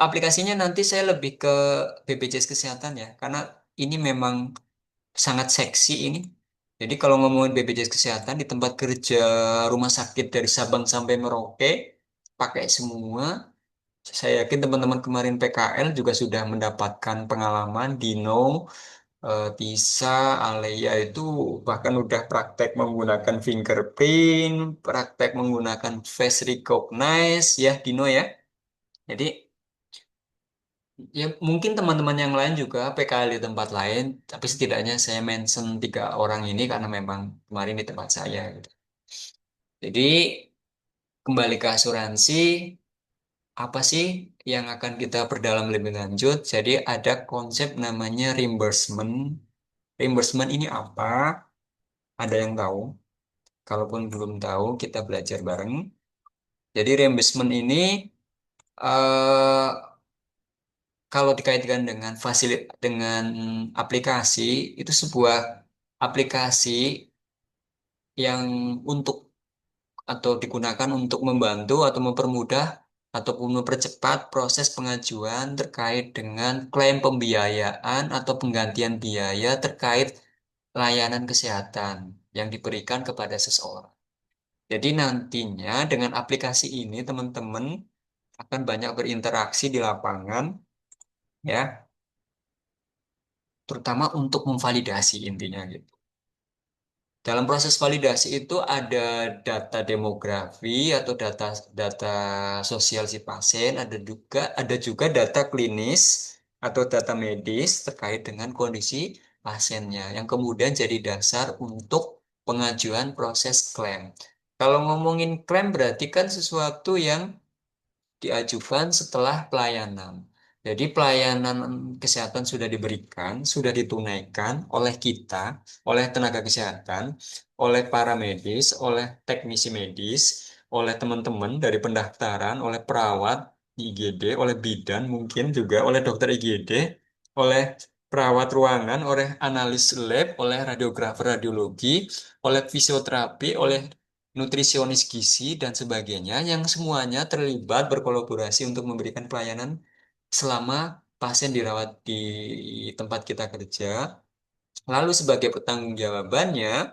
Aplikasinya nanti saya lebih ke BPJS Kesehatan ya, karena ini memang sangat seksi ini. Jadi kalau ngomongin BPJS Kesehatan di tempat kerja rumah sakit dari Sabang sampai Merauke pakai semua. Saya yakin teman-teman kemarin PKL juga sudah mendapatkan pengalaman Dino, Tisa, Alea itu bahkan udah praktek menggunakan fingerprint, praktek menggunakan face recognize ya Dino ya. Jadi ya mungkin teman-teman yang lain juga PKL di tempat lain, tapi setidaknya saya mention tiga orang ini karena memang kemarin di tempat saya gitu. Jadi kembali ke asuransi. Apa sih yang akan kita perdalam lebih lanjut? Jadi ada konsep namanya reimbursement. Reimbursement ini apa? Ada yang tahu? Kalaupun belum tahu, kita belajar bareng. Jadi reimbursement ini eh, kalau dikaitkan dengan dengan aplikasi, itu sebuah aplikasi yang untuk atau digunakan untuk membantu atau mempermudah ataupun mempercepat proses pengajuan terkait dengan klaim pembiayaan atau penggantian biaya terkait layanan kesehatan yang diberikan kepada seseorang. Jadi nantinya dengan aplikasi ini teman-teman akan banyak berinteraksi di lapangan ya, terutama untuk memvalidasi intinya gitu. Dalam proses validasi itu ada data demografi atau data data sosial si pasien, ada juga data klinis atau data medis terkait dengan kondisi pasiennya yang kemudian jadi dasar untuk pengajuan proses klaim. Kalau ngomongin klaim berarti kan sesuatu yang diajukan setelah pelayanan. Jadi pelayanan kesehatan sudah diberikan, sudah ditunaikan oleh kita, oleh tenaga kesehatan, oleh para medis, oleh teknisi medis, oleh teman-teman dari pendaftaran, oleh perawat di IGD, oleh bidan mungkin juga, oleh dokter IGD, oleh perawat ruangan, oleh analis lab, oleh radiografer radiologi, oleh fisioterapi, oleh nutrisionis gizi, dan sebagainya, yang semuanya terlibat berkolaborasi untuk memberikan pelayanan selama pasien dirawat di tempat kita kerja. Lalu sebagai pertanggungjawabannya,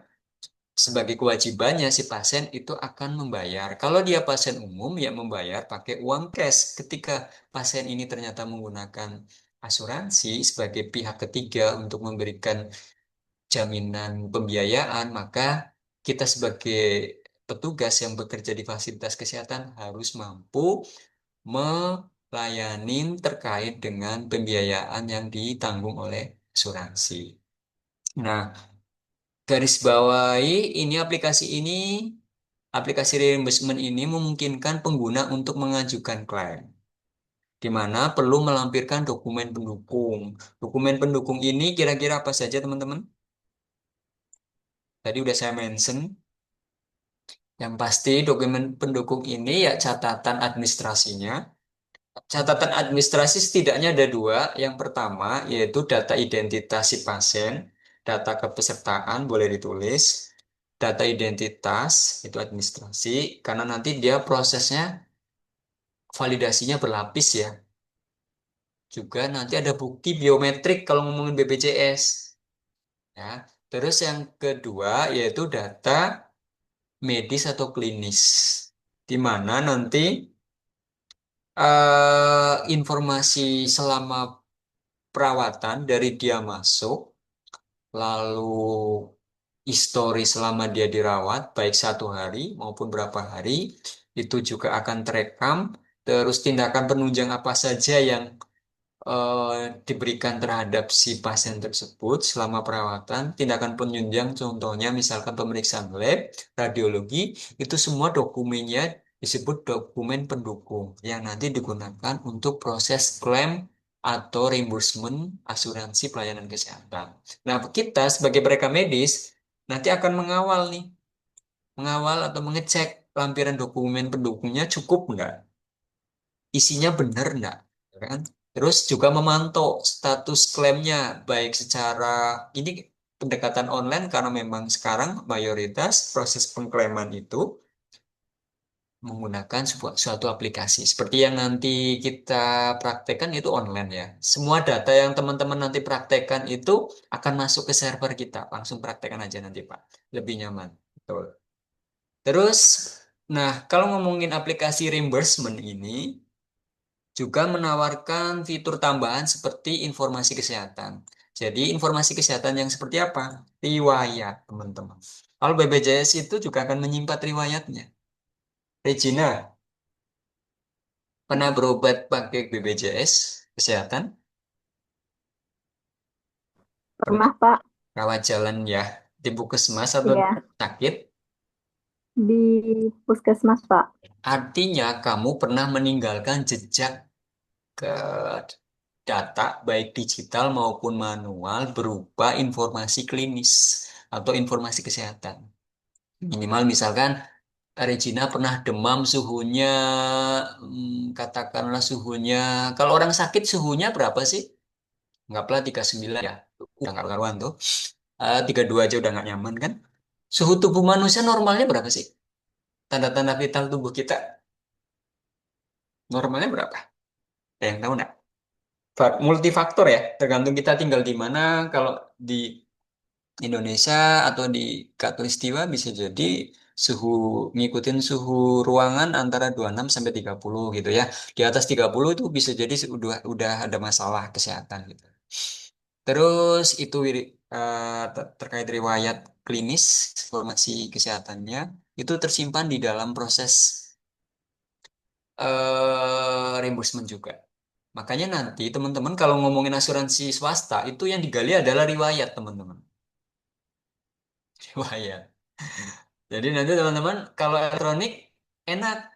sebagai kewajibannya si pasien itu akan membayar. Kalau dia pasien umum, ya membayar pakai uang cash. Ketika pasien ini ternyata menggunakan asuransi sebagai pihak ketiga untuk memberikan jaminan pembiayaan, maka kita sebagai petugas yang bekerja di fasilitas kesehatan harus mampu melayani terkait dengan pembiayaan yang ditanggung oleh asuransi. Nah, garis bawahi aplikasi reimbursement ini memungkinkan pengguna untuk mengajukan klaim, di mana perlu melampirkan dokumen pendukung. Dokumen pendukung ini kira-kira apa saja, teman-teman? Tadi udah saya mention. Yang pasti dokumen pendukung ini ya catatan administrasinya. Catatan administrasi setidaknya ada dua. Yang pertama yaitu data identitas si pasien, data kepesertaan boleh ditulis, data identitas itu administrasi, karena nanti dia prosesnya validasinya berlapis ya. Juga nanti ada bukti biometrik kalau ngomongin BPJS. Ya. Terus yang kedua yaitu data medis atau klinis, di mana nanti informasi selama perawatan dari dia masuk, lalu histori selama dia dirawat, baik 1 hari maupun berapa hari, itu juga akan terekam. Terus tindakan penunjang apa saja yang diberikan terhadap si pasien tersebut selama perawatan, tindakan penunjang contohnya misalkan pemeriksaan lab, radiologi, itu semua dokumennya disebut dokumen pendukung yang nanti digunakan untuk proses klaim atau reimbursement asuransi pelayanan kesehatan. Nah, kita sebagai mereka medis nanti akan mengawal nih, mengawal atau mengecek lampiran dokumen pendukungnya cukup nggak, isinya benar nggak, ya kan? Terus juga memantau status klaimnya, baik secara ini pendekatan online karena memang sekarang mayoritas proses pengklaiman itu menggunakan suatu aplikasi. Seperti yang nanti kita praktekkan itu online ya. Semua data yang teman-teman nanti praktekkan itu akan masuk ke server kita. Langsung praktekkan aja nanti Pak. Lebih nyaman. Betul. Terus, nah kalau ngomongin aplikasi reimbursement ini, juga menawarkan fitur tambahan seperti informasi kesehatan. Jadi informasi kesehatan yang seperti apa? Riwayat, teman-teman. Kalau BPJS itu juga akan menyimpan riwayatnya. Regina, pernah berobat pakai BPJS kesehatan? Pernah Pernah, Pak. rawat jalan ya? Di puskesmas atau Iya, sakit? di puskesmas, Pak. Artinya kamu pernah meninggalkan jejak ke data baik digital maupun manual berupa informasi klinis atau informasi kesehatan. Minimal misalkan Regina pernah demam suhunya, katakanlah suhunya, kalau orang sakit suhunya berapa sih? Anggaplah 39 ya, udah nggak karuan tuh. 32 aja udah nggak nyaman kan? Suhu tubuh manusia normalnya berapa sih? Tanda-tanda vital tubuh kita normalnya berapa? Ada yang tahu nggak? Multifaktor ya, tergantung kita tinggal di mana. Kalau di Indonesia atau di Katulistiwa bisa jadi suhu ngikutin suhu ruangan antara 26 sampai 30 gitu ya. Di atas 30 itu bisa jadi udah ada masalah kesehatan gitu. Terus itu terkait riwayat klinis, informasi kesehatannya itu tersimpan di dalam proses reimbursement juga. Makanya nanti teman-teman kalau ngomongin asuransi swasta itu yang digali adalah riwayat teman-teman. Riwayat. Jadi nanti teman-teman kalau elektronik enak.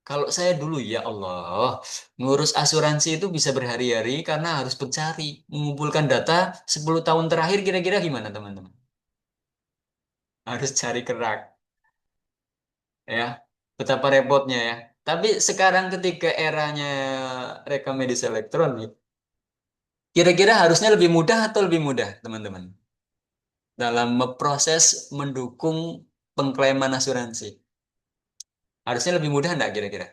Kalau saya dulu ya Allah, ngurus asuransi itu bisa berhari-hari karena harus mencari, mengumpulkan data 10 tahun terakhir kira-kira gimana teman-teman? Harus cari kerak, ya. Betapa repotnya ya. Tapi sekarang ketika eranya rekam medis elektronik, kira-kira harusnya lebih mudah atau lebih mudah, teman-teman? Dalam memproses mendukung pengklaiman asuransi. Harusnya lebih mudah enggak kira-kira?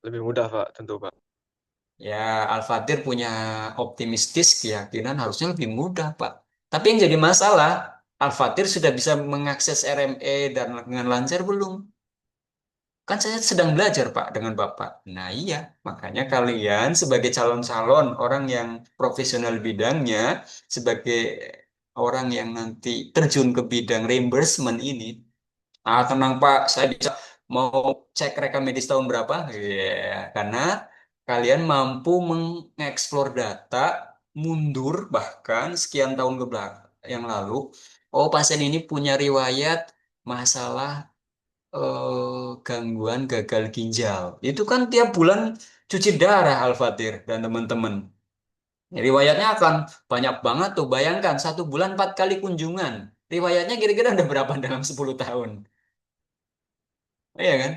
Lebih mudah, Pak, tentu, Pak. Ya, Al-Fatir punya optimistis keyakinan harusnya lebih mudah, Pak. Tapi yang jadi masalah, Al-Fatir sudah bisa mengakses RME dan dengan lancar belum? Kan saya sedang belajar, Pak, dengan Bapak. Nah, iya. Makanya kalian sebagai calon-calon orang yang profesional bidangnya, sebagai orang yang nanti terjun ke bidang reimbursement ini, ah, tenang Pak, saya bisa mau cek rekam medis tahun berapa? Iya, karena kalian mampu mengeksplor data mundur bahkan sekian tahun ke belakang yang lalu. Oh, pasien ini punya riwayat masalah gangguan gagal ginjal. Itu kan tiap bulan cuci darah Al-Fatir dan teman-teman. Riwayatnya akan banyak banget tuh. Bayangkan 1 bulan 4 kali kunjungan. Riwayatnya kira-kira ada berapa dalam 10 tahun? Iya kan?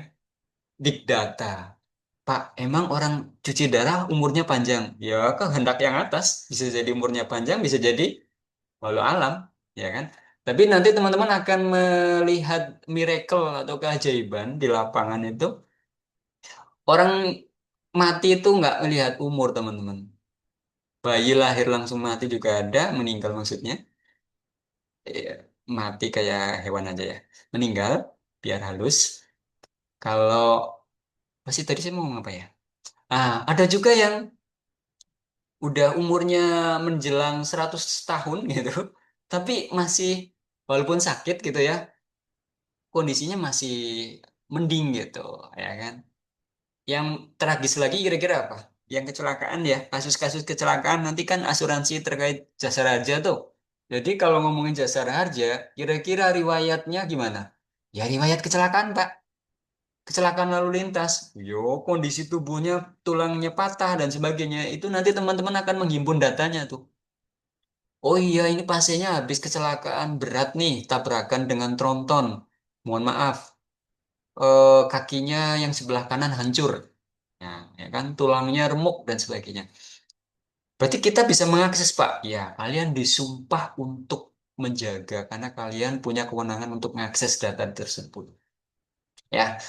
Big data. Pak, emang orang cuci darah umurnya panjang? Ya, kehendak yang atas. Bisa jadi umurnya panjang, bisa jadi walau alam. Ya kan? Tapi nanti teman-teman akan melihat miracle atau keajaiban di lapangan itu. Orang mati itu nggak melihat umur, teman-teman. Bayi lahir langsung mati juga ada, meninggal maksudnya. Eh, Mati kayak hewan aja ya. Meninggal, biar halus. Kalau, masih tadi saya mau ngomong apa ya? Ah, ada juga yang udah umurnya menjelang 100 tahun gitu, tapi masih walaupun sakit gitu ya, kondisinya masih mending gitu, ya kan? Yang tragis lagi kira-kira apa? Yang kecelakaan ya, kasus-kasus kecelakaan nanti kan asuransi terkait jasa raja tuh. Jadi kalau ngomongin jasa raja, kira-kira riwayatnya gimana? Ya riwayat kecelakaan, Pak. Kecelakaan lalu lintas, yo kondisi tubuhnya tulangnya patah dan sebagainya itu nanti teman-teman akan menghimpun datanya tuh. Oh iya ini pasiennya habis kecelakaan berat nih tabrakan dengan tronton. Mohon maaf, kakinya yang sebelah kanan hancur. Nah, ya kan tulangnya remuk dan sebagainya. Berarti kita bisa mengakses Pak. Ya kalian disumpah untuk menjaga karena kalian punya kewenangan untuk mengakses data tersebut. Ya,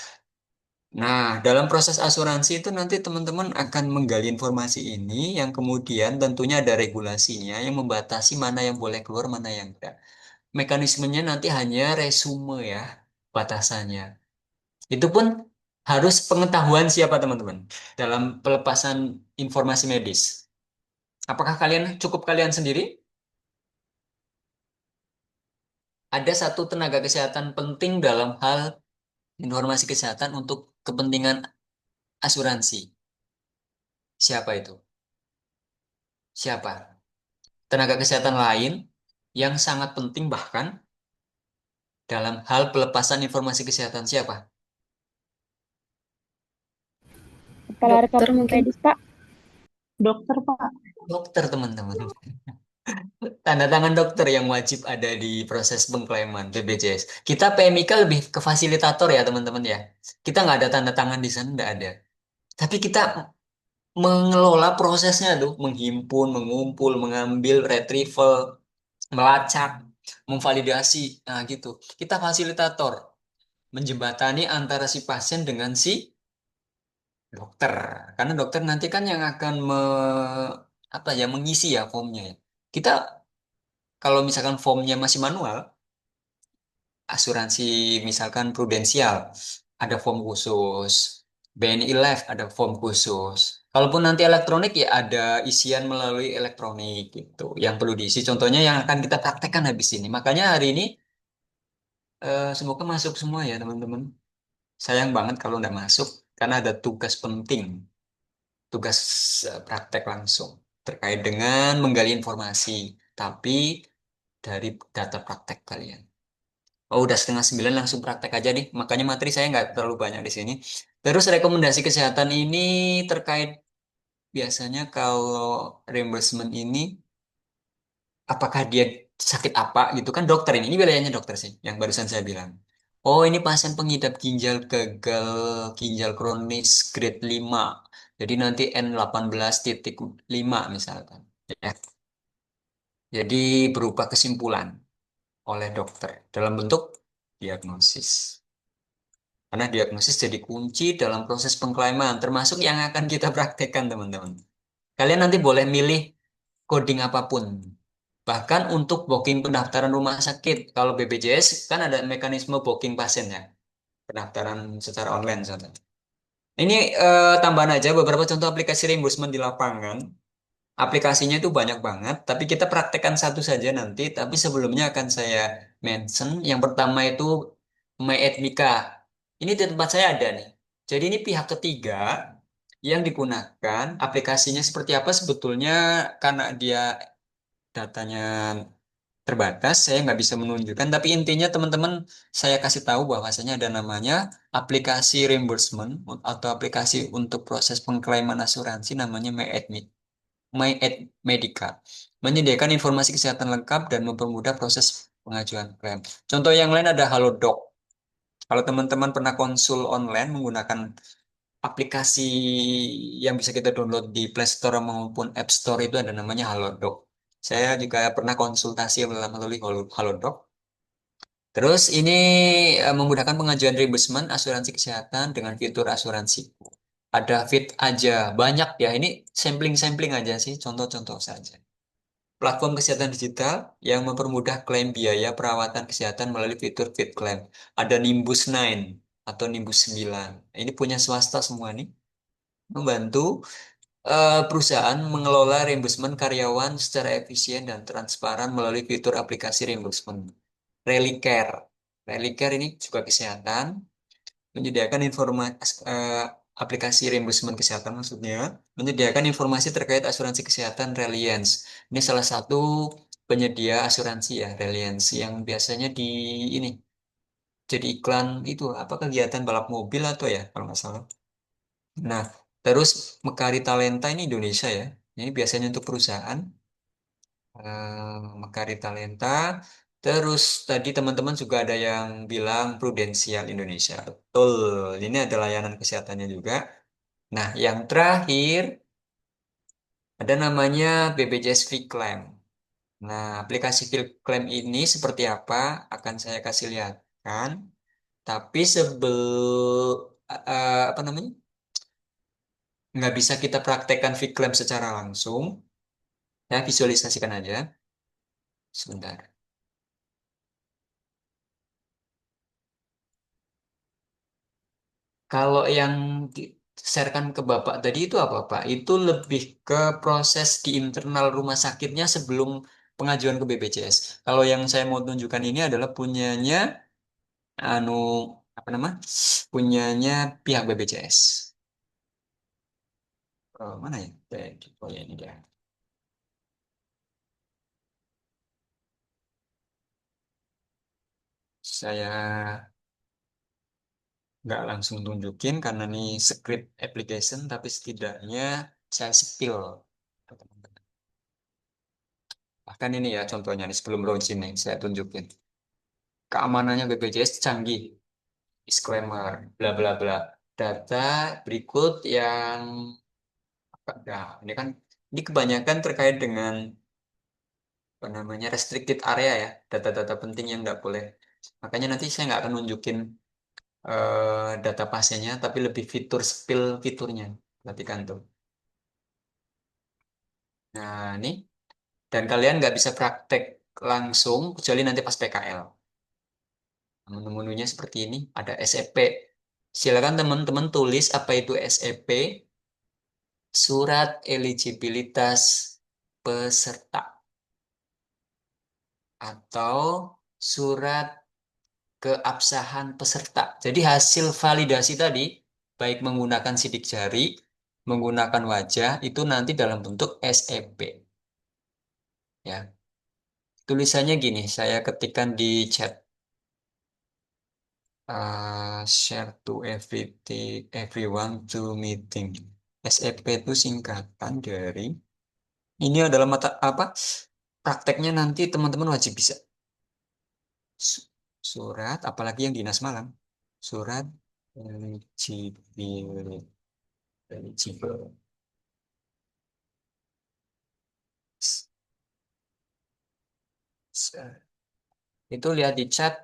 nah, dalam proses asuransi itu nanti teman-teman akan menggali informasi ini yang kemudian tentunya ada regulasinya yang membatasi mana yang boleh keluar, mana yang enggak. Mekanismenya nanti hanya resume ya, batasannya. Itu pun harus pengetahuan siapa teman-teman dalam pelepasan informasi medis. Apakah kalian cukup kalian sendiri? Ada satu tenaga kesehatan penting dalam hal informasi kesehatan untuk kepentingan asuransi. Siapa itu? Siapa? Tenaga kesehatan lain yang sangat penting bahkan dalam hal pelepasan informasi kesehatan siapa? Kepala Dokter rekam mungkin. medis, Pak. Dokter, Pak. Dokter, teman-teman. Tanda tangan dokter yang wajib ada di proses pengklaiman BPJS. Kita PMIK lebih ke fasilitator ya, teman-teman ya. Kita nggak ada tanda tangan di sana, nggak ada. Tapi kita mengelola prosesnya tuh, menghimpun, mengumpul, mengambil, retrieval, melacak, memvalidasi, nah gitu. Kita fasilitator, menjembatani antara si pasien dengan si dokter. Karena dokter nanti kan yang akan apa ya mengisi ya formnya ya. Kita kalau misalkan formnya masih manual, asuransi misalkan prudensial ada form khusus, BNI Life ada form khusus. Kalaupun nanti elektronik ya ada isian melalui elektronik gitu yang perlu diisi. Contohnya yang akan kita praktekkan habis ini. Makanya hari ini semoga masuk semua ya teman-teman. Sayang banget kalau nggak masuk karena ada tugas penting, tugas praktek langsung terkait dengan menggali informasi. Tapi dari data praktek kalian. Oh, udah setengah 9 langsung praktek aja nih. Makanya materi saya nggak terlalu banyak di sini. Terus rekomendasi kesehatan ini terkait biasanya kalau reimbursement ini, apakah dia sakit apa gitu kan dokter ini wilayahnya dokter sih yang barusan saya bilang. Oh, ini pasien pengidap ginjal gagal ginjal kronis grade 5. Jadi nanti N18,5 misalkan. Ya. Jadi berupa kesimpulan oleh dokter dalam bentuk diagnosis. Karena diagnosis jadi kunci dalam proses pengklaiman, termasuk yang akan kita praktekkan, teman-teman. Kalian nanti boleh milih coding apapun. Bahkan untuk booking pendaftaran rumah sakit. Kalau BPJS kan ada mekanisme booking pasien ya. Pendaftaran secara online. Contohnya. Ini tambahan aja beberapa contoh aplikasi reimbursement di lapangan. Aplikasinya itu banyak banget, tapi kita praktekkan satu saja nanti. Tapi sebelumnya akan saya mention. Yang pertama itu MyAdmika. Ini di tempat saya ada nih. Jadi ini pihak ketiga yang digunakan. Aplikasinya seperti apa sebetulnya karena dia datanya terbatas, saya nggak bisa menunjukkan. Tapi intinya teman-teman saya kasih tahu bahwasanya ada namanya aplikasi reimbursement atau aplikasi untuk proses pengklaiman asuransi namanya MyAdMedica. Menyediakan informasi kesehatan lengkap dan mempermudah proses pengajuan klaim. Contoh yang lain ada Halodoc. Kalau teman-teman pernah konsul online menggunakan aplikasi yang bisa kita download di Play Store maupun App Store itu ada namanya Halodoc. Saya juga pernah konsultasi melalui Halodoc. Terus ini memudahkan pengajuan reimbursement asuransi kesehatan dengan fitur asuransi. Ada Fit aja, banyak ya. Ini sampling-sampling aja sih, contoh-contoh saja. Platform kesehatan digital yang mempermudah klaim biaya perawatan kesehatan melalui fitur Fit Claim. Ada Nimbus 9 atau Nimbus 9. Ini punya swasta semua nih. Membantu perusahaan mengelola reimbursement karyawan secara efisien dan transparan melalui fitur aplikasi reimbursement. Relicare. Relicare ini juga kesehatan, menyediakan aplikasi reimbursement kesehatan maksudnya, menyediakan informasi terkait asuransi kesehatan Reliance. Ini salah satu penyedia asuransi ya, Reliance yang biasanya di ini jadi iklan itu apa kegiatan balap mobil atau ya kalau nggak salah. Nah, terus Mekari Talenta ini Indonesia ya. Ini biasanya untuk perusahaan Mekari Talenta. Terus tadi teman-teman juga ada yang bilang Prudensial Indonesia. Betul, ini ada layanan kesehatannya juga. Nah, yang terakhir ada namanya BPJS Viclaim. Nah, aplikasi Viclaim ini seperti apa akan saya kasih lihatkan. Tapi apa namanya? Nggak bisa kita praktekkan Viclaim secara langsung. Ya, visualisasikan aja. Sebentar. Kalau yang sharekan ke Bapak tadi itu apa, Pak? Itu lebih ke proses di internal rumah sakitnya sebelum pengajuan ke BPJS. Kalau yang saya mau tunjukkan ini adalah punyanya anu apa nama? Punyanya pihak BPJS. Mana ya? Oh ya ini dia. Saya nggak langsung tunjukin karena ini script application, tapi setidaknya saya spill. Bahkan ini ya contohnya nih sebelum launching nih saya tunjukin. Keamanannya BPJS canggih, disclaimer, bla bla bla. Data berikut yang nah, ini kebanyakan terkait dengan apa namanya restricted area ya, data-data penting yang nggak boleh. Makanya nanti saya nggak akan nunjukin data pasiennya, tapi lebih fitur spill fiturnya. Perhatikan tuh. Nah, ini dan kalian nggak bisa praktek langsung kecuali nanti pas PKL. Menu-menunya seperti ini, ada SEP. Silakan teman-teman tulis apa itu SEP, surat eligibilitas peserta atau surat keabsahan peserta. Jadi hasil validasi tadi, baik menggunakan sidik jari, menggunakan wajah, itu nanti dalam bentuk SEP. Ya. Tulisannya gini, saya ketikkan di chat. Share to everyone to meeting. SEP itu singkatan dari ini adalah mata apa? Prakteknya nanti teman-teman wajib bisa. Su- Surat, apalagi yang dinas malam. Surat eligibility. Eligible. Itu lihat di chat,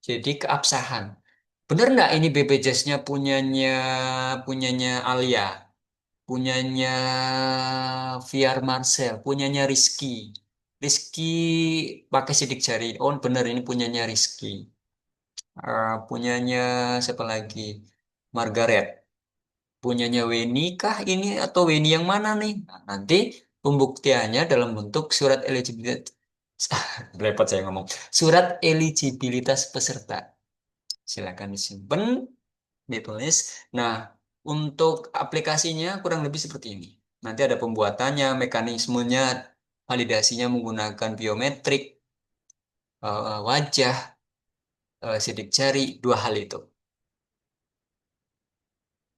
jadi keabsahan. Bener nggak ini BPJS-nya punyanya Alia, punyanya VR Marcel, punyanya Rizky. Rizky pakai sidik jari. Oh bener ini punyanya Rizky. Punyanya siapa lagi? Margaret. Punyanya Weni kah ini atau Weni yang mana nih? Nah, nanti pembuktiannya dalam bentuk surat eligibilitas. Repot saya ngomong. Surat eligibilitas peserta. Silakan disimpan, ditulis. Nah, untuk aplikasinya kurang lebih seperti ini. Nanti ada pembuatannya, mekanismenya, validasinya menggunakan biometrik, wajah, sidik jari, dua hal itu.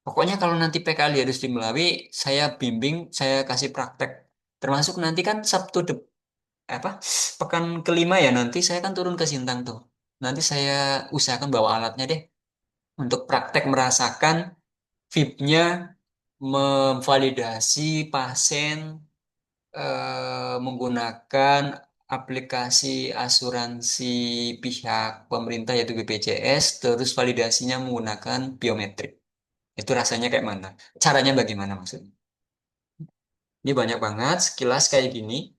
Pokoknya kalau nanti PKL harus dimelalui, saya bimbing, saya kasih praktek. Termasuk nanti kan apa pekan kelima ya nanti saya kan turun ke Sintang tuh. Nanti saya usahakan bawa alatnya deh untuk praktek merasakan VIP-nya memvalidasi pasien menggunakan aplikasi asuransi pihak pemerintah yaitu BPJS, terus validasinya menggunakan biometrik. Itu rasanya kayak mana? Caranya bagaimana maksudnya? Ini banyak banget, sekilas kayak gini.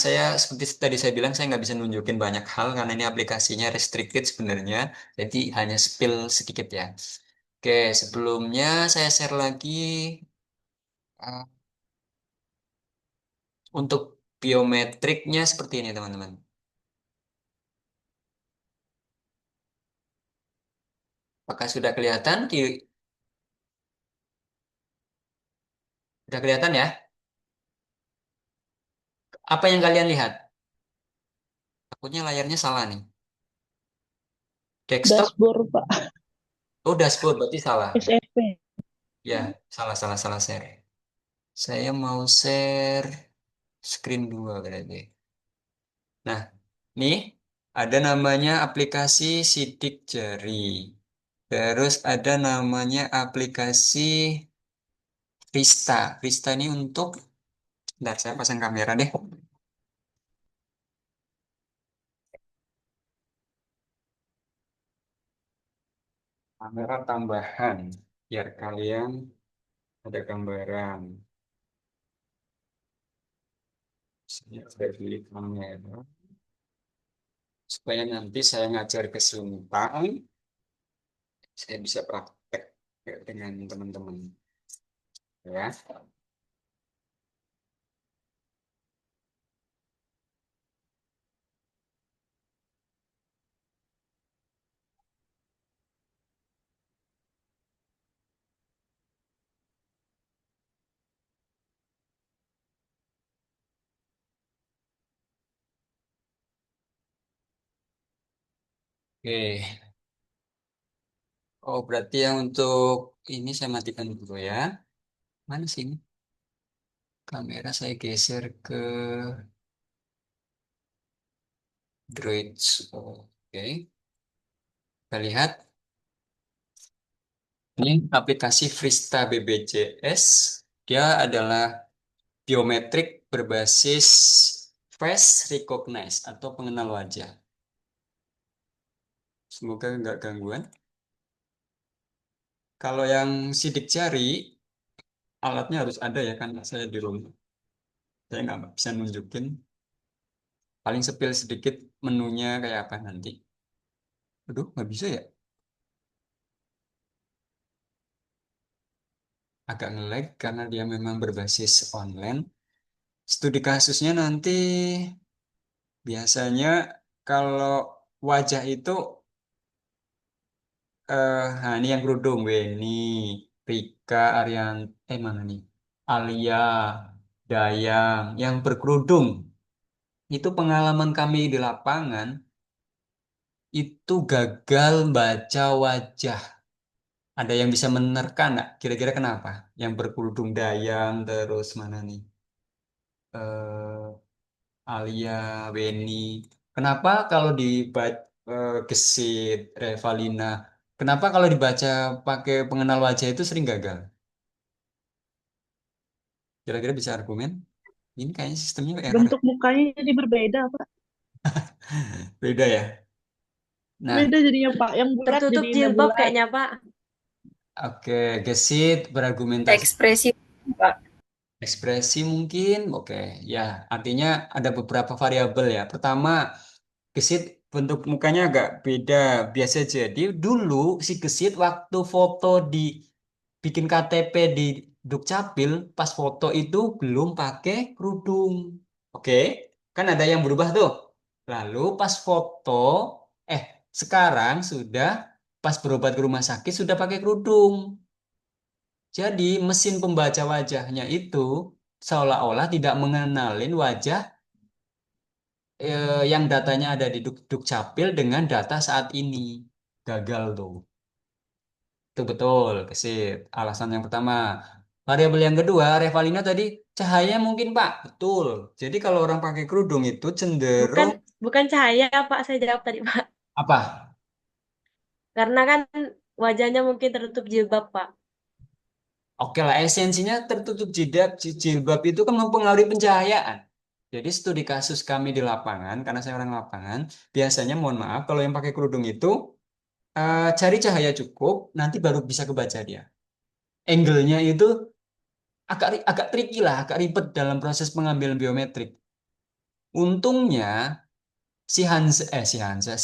Saya seperti tadi saya bilang saya nggak bisa nunjukin banyak hal karena ini aplikasinya restricted sebenarnya. Jadi hanya spill sedikit ya. Oke, sebelumnya saya share lagi uh, untuk biometriknya seperti ini teman-teman. Apakah sudah kelihatan? Sudah kelihatan ya? Apa yang kalian lihat? Takutnya layarnya salah nih. Desktop? Dashboard, Pak. Oh, dashboard berarti salah. SFP. Ya, salah share. Saya mau share screen 2 berarti. Nah, nih ada namanya aplikasi sidik jari. Terus ada namanya aplikasi Vista. Vista ini untuk, bentar saya pasang kamera deh. Kamera tambahan, biar kalian ada gambaran. Saya udah beli kamera, supaya nanti saya ngajar ke Sintang, saya bisa praktek dengan teman-teman. Ya. Oke. Oh, berarti yang untuk ini saya matikan dulu ya. Mana sih ini? Kamera saya geser ke Droids. Oke. Kita lihat. Ini aplikasi Frista BBJS. Dia adalah biometrik berbasis face recognize atau pengenal wajah. Semoga nggak gangguan. Kalau yang sidik jari, alatnya harus ada ya kan saya di rumah. Saya nggak bisa nunjukin. Paling sepil sedikit menunya kayak apa nanti. Aduh, nggak bisa ya. Agak nge-lag karena dia memang berbasis online. Studi kasusnya nanti biasanya kalau wajah itu, nah ini yang kerudung, Weni, Rika, Aryan, mana nih? Alia, Dayang yang berkerudung. Itu pengalaman kami di lapangan itu gagal baca wajah. Ada yang bisa menerka nggak? Kira-kira kenapa? Yang berkerudung Dayang terus mana nih? Eh, Alia, Weni. Kenapa kalau Gesit, Revalina, kenapa kalau dibaca pakai pengenal wajah itu sering gagal? Kira-kira bisa argumen? Ini kayaknya sistemnya error ya. Bentuk mukanya jadi berbeda, Pak. Beda ya. Nah, Beda jadinya, Pak. Yang bulat Tertutup jadi jilbab nebula. kayaknya, Pak. oke, Gesit berargumentasi Ekspresi, Pak. ekspresi mungkin, oke, ya artinya ada beberapa variabel ya. Pertama, Gesit bentuk mukanya agak beda, biasa jadi dulu si Gesit waktu foto di bikin KTP di Dukcapil, pas foto itu belum pakai kerudung, oke, kan ada yang berubah tuh. Lalu pas foto, eh sekarang sudah pas berobat ke rumah sakit sudah pakai kerudung. Jadi mesin pembaca wajahnya itu seolah-olah tidak mengenalin wajah yang datanya ada di Dukcapil dengan data saat ini. Gagal tuh. Itu betul, kesit. Alasan yang pertama. Variabel yang kedua, Revalina tadi cahaya mungkin Pak. Betul. Jadi kalau orang pakai kerudung itu Bukan cenderung bukan cahaya, Pak. Saya jawab tadi, Pak. apa? Karena kan wajahnya mungkin tertutup jilbab, Pak. Oke lah, esensinya tertutup jilbab itu kan mempengaruhi pencahayaan. Jadi studi kasus kami di lapangan, karena saya orang lapangan, biasanya mohon maaf kalau yang pakai kerudung itu cari cahaya cukup, nanti baru bisa kebaca dia. Angle-nya itu agak tricky lah, agak ribet dalam proses pengambilan biometrik. Untungnya si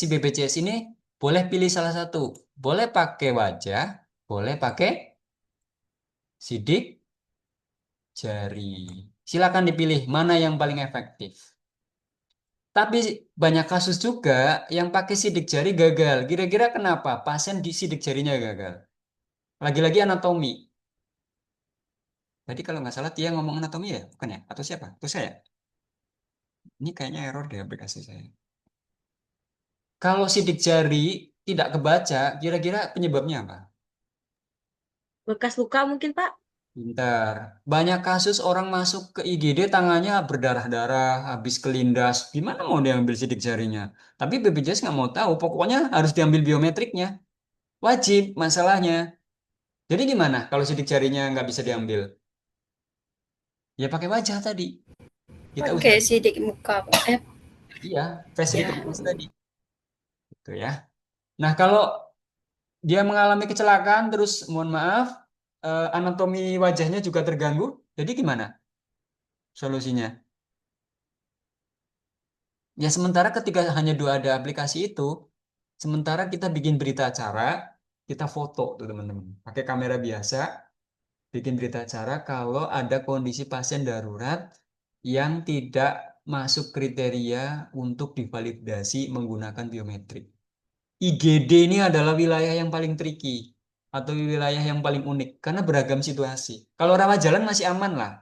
BPJS ini boleh pilih salah satu, boleh pakai wajah, boleh pakai sidik jari. Silakan dipilih mana yang paling efektif. Tapi banyak kasus juga yang pakai sidik jari gagal. Kira-kira kenapa pasien di sidik jarinya gagal? Lagi-lagi anatomi. Tadi kalau nggak salah dia ngomong anatomi ya, bukan ya? Atau siapa? Itu saya. Ini kayaknya error deh aplikasi saya. Kalau sidik jari tidak kebaca, kira-kira penyebabnya apa? Bekas luka mungkin, Pak. Pintar. Banyak kasus orang masuk ke IGD tangannya berdarah-darah, habis kelindas. Gimana mau diambil sidik jarinya? Tapi BPJS nggak mau tahu. Pokoknya harus diambil biometriknya. Wajib masalahnya. Jadi gimana kalau sidik jarinya nggak bisa diambil? Ya pakai wajah tadi. Kita Pakai usahakan. sidik muka, Pak. Iya, face Ya. recognition tadi. Gitu ya. Nah, kalau dia mengalami kecelakaan terus mohon maaf, anatomi wajahnya juga terganggu. Jadi gimana solusinya? Ya sementara ketika hanya dua ada aplikasi itu, sementara kita bikin berita acara, kita foto tuh teman-teman. Pakai kamera biasa, bikin berita acara kalau ada kondisi pasien darurat yang tidak masuk kriteria untuk divalidasi menggunakan biometrik. IGD ini adalah wilayah yang paling tricky atau wilayah yang paling unik karena beragam situasi. Kalau rawat jalan masih aman lah,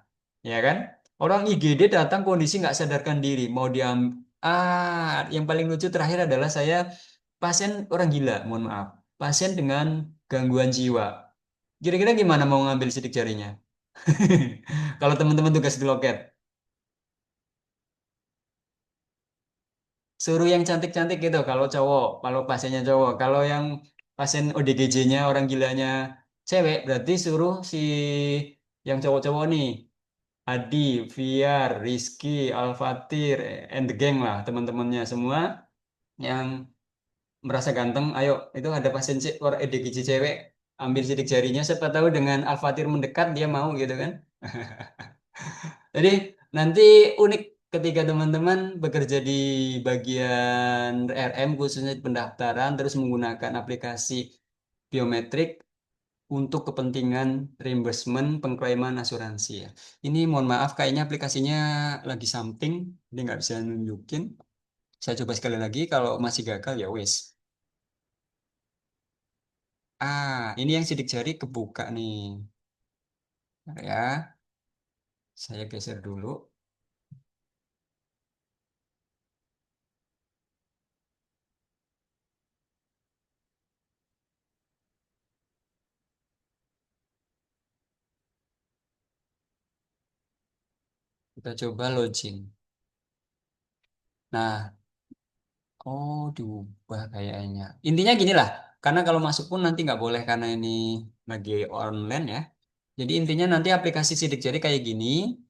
ya kan? Orang IGD datang kondisi nggak sadarkan diri, mau diam. Yang paling lucu terakhir adalah saya pasien orang gila, mohon maaf, pasien dengan gangguan jiwa. Kira-kira gimana mau ngambil sidik jarinya? Kalau teman-teman tugas di loket, suruh yang cantik-cantik gitu kalau cowok, kalau pasiennya cowok. Kalau yang pasien ODGJ-nya orang gilanya cewek, berarti suruh si yang cowok-cowok nih, Adi, Fiar, Rizky, Alfatir, and the gang lah, teman-temannya semua yang merasa ganteng. Ayo, itu ada pasien orang ODGJ cewek, ambil sidik jarinya. Siapa tahu dengan Alfatir mendekat dia mau gitu kan? Jadi nanti unik ketika teman-teman bekerja di bagian RM khususnya di pendaftaran terus menggunakan aplikasi biometrik untuk kepentingan reimbursement pengklaiman asuransi ya. Ini mohon maaf kayaknya aplikasinya lagi something, dia nggak bisa nunjukin. Saya coba sekali lagi kalau masih gagal ya wes. Ini yang sidik jari kebuka nih. Bentar ya. Saya geser dulu. Kita coba login. Nah, oh diubah kayaknya. Intinya gini lah, karena kalau masuk pun nanti nggak boleh karena ini lagi online ya. Jadi intinya nanti aplikasi sidik jari kayak gini.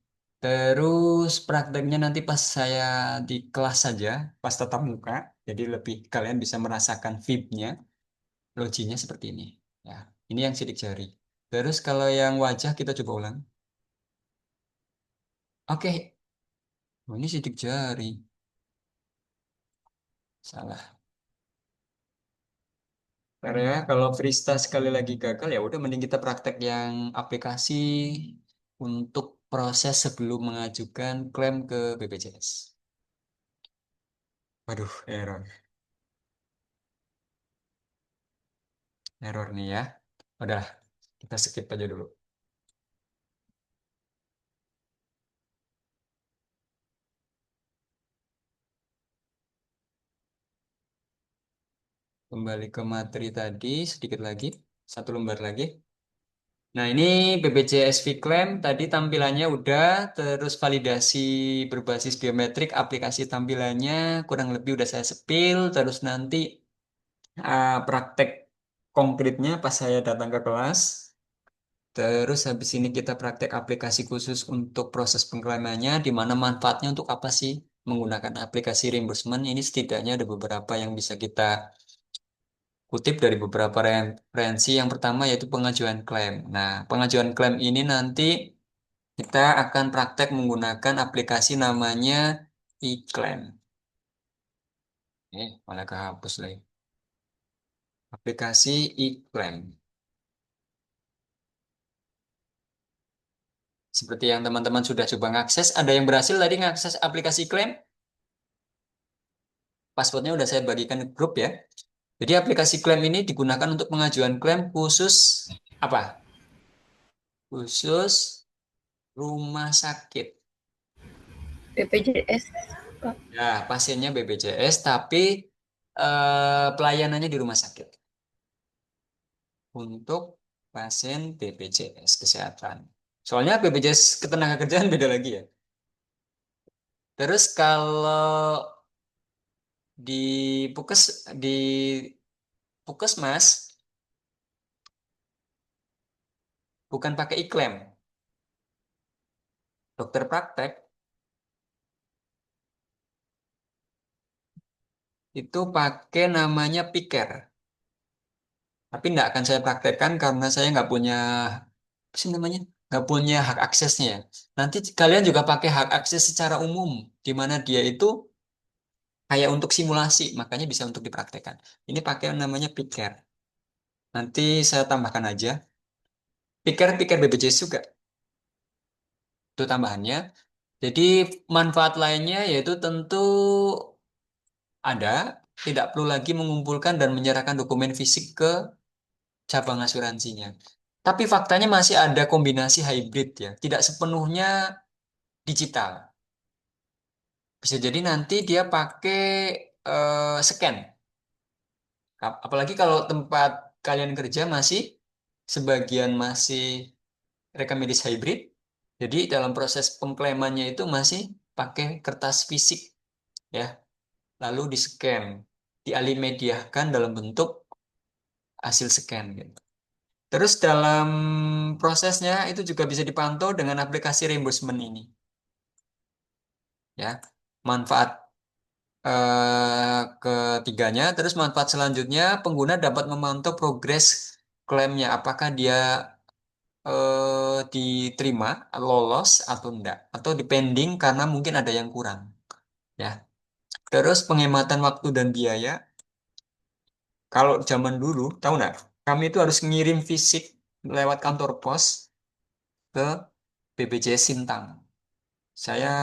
Terus prakteknya nanti pas saya di kelas saja, pas tatap muka. Jadi lebih kalian bisa merasakan vibe-nya, loginya seperti ini. Ya, ini yang sidik jari. Terus kalau yang wajah kita coba ulang. Oke, oh, ini sidik jari. Salah. Karena ya, kalau Frista sekali lagi gagal ya udah mending kita praktek yang aplikasi untuk proses sebelum mengajukan klaim ke BPJS. Waduh, error nih ya. Udah, kita skip aja dulu. Kembali ke materi tadi sedikit lagi, satu lembar lagi. Nah, ini BPJS Vclaim tadi tampilannya udah, terus validasi berbasis biometrik, aplikasi tampilannya kurang lebih udah saya sepil, terus nanti praktek konkretnya pas saya datang ke kelas. Terus habis ini kita praktek aplikasi khusus untuk proses pengklaimannya, di mana manfaatnya untuk apa sih menggunakan aplikasi reimbursement ini setidaknya ada beberapa yang bisa kita kutip dari beberapa referensi. Yang pertama yaitu pengajuan klaim. Nah, pengajuan klaim ini nanti kita akan praktek menggunakan aplikasi namanya e-claim. Malah kehapus lagi. Aplikasi e-claim. Seperti yang teman-teman sudah coba ngakses, ada yang berhasil tadi ngakses aplikasi klaim? Passwordnya udah saya bagikan ke grup ya. Jadi aplikasi klaim ini digunakan untuk pengajuan klaim khusus apa? Khusus rumah sakit. BPJS, Pak. Ya, pasiennya BPJS, tapi pelayanannya di rumah sakit. Untuk pasien BPJS Kesehatan. Soalnya BPJS Ketenagakerjaan beda lagi ya. Terus kalau di di Puskesmas bukan pakai iklim. Dokter praktek itu pakai namanya piker. Tapi nggak akan saya praktekkan karena saya nggak punya apa sih namanya, nggak punya hak aksesnya. Nanti kalian juga pakai hak akses secara umum, di mana dia itu kayak untuk simulasi, makanya bisa untuk dipraktekkan. Ini pakai namanya piker. Nanti saya tambahkan aja. Piker BPJS juga. Itu tambahannya. Jadi manfaat lainnya yaitu tentu ada, tidak perlu lagi mengumpulkan dan menyerahkan dokumen fisik ke cabang asuransinya. Tapi faktanya masih ada kombinasi hybrid ya, tidak sepenuhnya digital. Bisa jadi nanti dia pakai scan. Apalagi kalau tempat kalian kerja masih sebagian masih rekam medis hybrid. Jadi dalam proses pengklaimannya itu masih pakai kertas fisik ya, lalu di scan, dialih mediakan dalam bentuk hasil scan gitu. Terus dalam prosesnya itu juga bisa dipantau dengan aplikasi reimbursement ini. Ya, manfaat ketiganya, terus manfaat selanjutnya pengguna dapat memantau progres klaimnya, apakah dia diterima, lolos atau enggak, atau depending karena mungkin ada yang kurang. Ya, terus penghematan waktu dan biaya. Kalau zaman dulu, tahu nggak? Kami itu harus ngirim fisik lewat kantor pos ke BPJS Sintang. Saya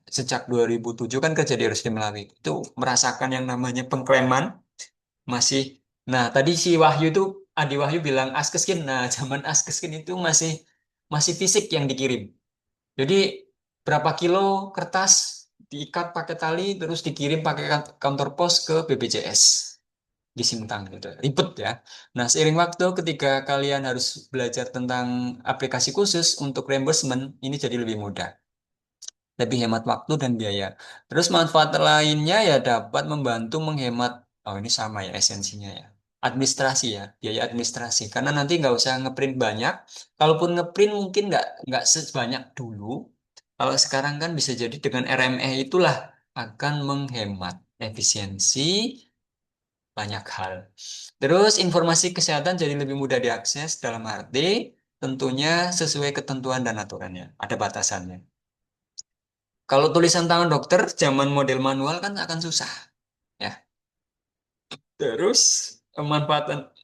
sejak 2007 kan kerja di RSUD Melawi. Itu merasakan yang namanya pengklaiman masih. Nah, tadi si Wahyu itu Adi Wahyu bilang Askeskin. Nah, zaman Askeskin itu masih masih fisik yang dikirim. Jadi berapa kilo kertas diikat pakai tali terus dikirim pakai kantor pos ke BPJS di Sintang gitu. Ribet ya. Nah, seiring waktu ketika kalian harus belajar tentang aplikasi khusus untuk reimbursement, ini jadi lebih mudah, lebih hemat waktu dan biaya. Terus manfaat lainnya ya dapat membantu menghemat, oh ini sama ya esensinya ya, administrasi ya, biaya administrasi. Karena nanti nggak usah ngeprint banyak, kalaupun ngeprint mungkin nggak sebanyak dulu. Kalau sekarang kan bisa jadi dengan RME itulah akan menghemat efisiensi banyak hal. Terus informasi kesehatan jadi lebih mudah diakses dalam arti tentunya sesuai ketentuan dan aturannya, ada batasannya. Kalau tulisan tangan dokter zaman model manual kan akan susah ya. Terus manfaat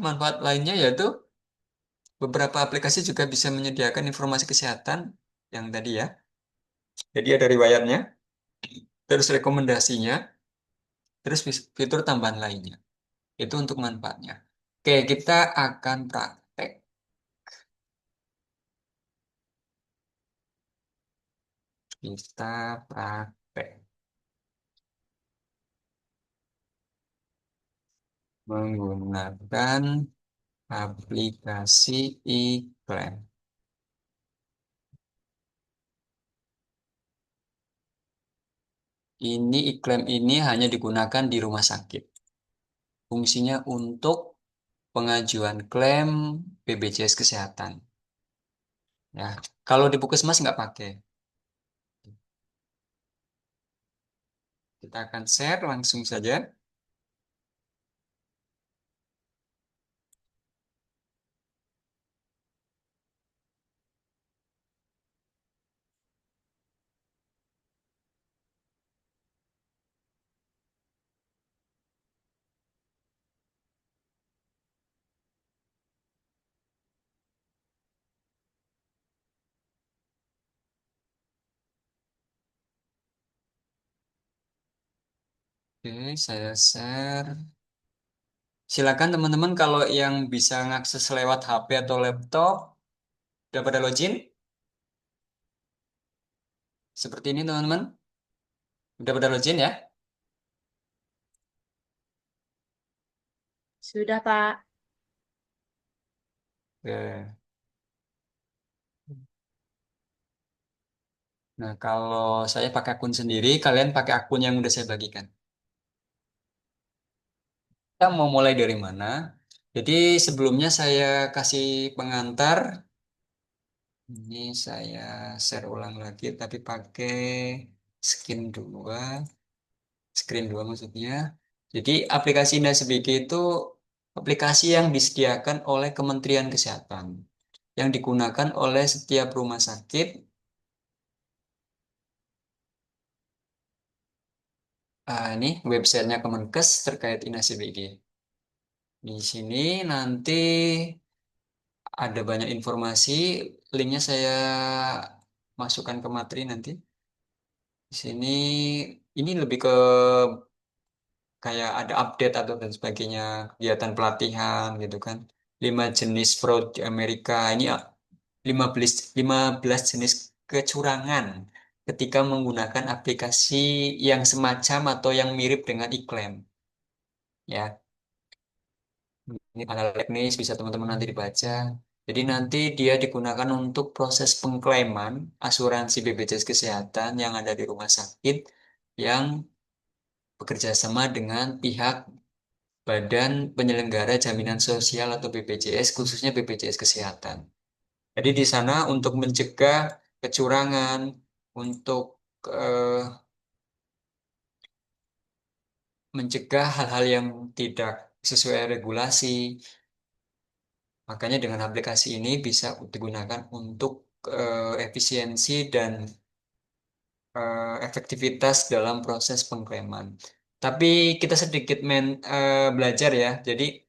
manfaat lainnya yaitu beberapa aplikasi juga bisa menyediakan informasi kesehatan yang tadi ya. Jadi ada riwayatnya, terus rekomendasinya, terus fitur tambahan lainnya. Itu untuk manfaatnya. Oke, kita akan praktek. Kita praktek menggunakan aplikasi iklan. Ini iklan ini hanya digunakan di rumah sakit. Fungsinya untuk pengajuan klaim BPJS Kesehatan. Ya, kalau di Puskesmas nggak pakai. Kita akan share langsung saja. Oke, saya share. Silakan teman-teman kalau yang bisa ngakses lewat HP atau laptop, udah pada login? Seperti ini teman-teman. Udah pada login ya? Sudah, Pak. Oke. Nah, kalau saya pakai akun sendiri, kalian pakai akun yang udah saya bagikan. Kita mau mulai dari mana? Jadi sebelumnya saya kasih pengantar. Ini saya share ulang lagi, tapi pakai skin 2, screen 2 maksudnya. Jadi aplikasi IndaSBG itu aplikasi yang disediakan oleh Kementerian Kesehatan, yang digunakan oleh setiap rumah sakit. Ini websitenya Kemenkes terkait IndaSBG. Di sini nanti ada banyak informasi, linknya saya masukkan ke materi nanti. Di sini ini lebih ke kayak ada update atau dan sebagainya, kegiatan pelatihan gitu kan. 5 jenis fraud di Amerika. Ini 15 jenis kecurangan ketika menggunakan aplikasi yang semacam atau yang mirip dengan iklan. Ya, ini hal teknis bisa teman-teman nanti dibaca. Jadi nanti dia digunakan untuk proses pengklaiman asuransi BPJS Kesehatan yang ada di rumah sakit yang bekerja sama dengan pihak Badan Penyelenggara Jaminan Sosial atau BPJS, khususnya BPJS Kesehatan. Jadi di sana untuk mencegah kecurangan, untuk eh, mencegah hal-hal yang tidak sesuai regulasi. Makanya dengan aplikasi ini bisa digunakan untuk efisiensi dan efektivitas dalam proses pengklaiman. Tapi kita sedikit belajar ya. Jadi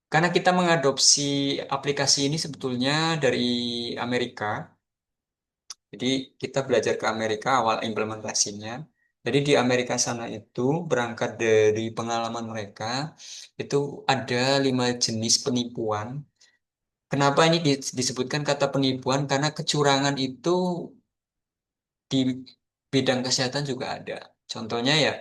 karena kita mengadopsi aplikasi ini sebetulnya dari Amerika, jadi kita belajar ke Amerika awal implementasinya. Jadi di Amerika sana itu berangkat dari pengalaman mereka, itu ada 5 jenis penipuan Kenapa ini disebutkan kata penipuan? Karena kecurangan itu di bidang kesehatan juga ada. Contohnya ya,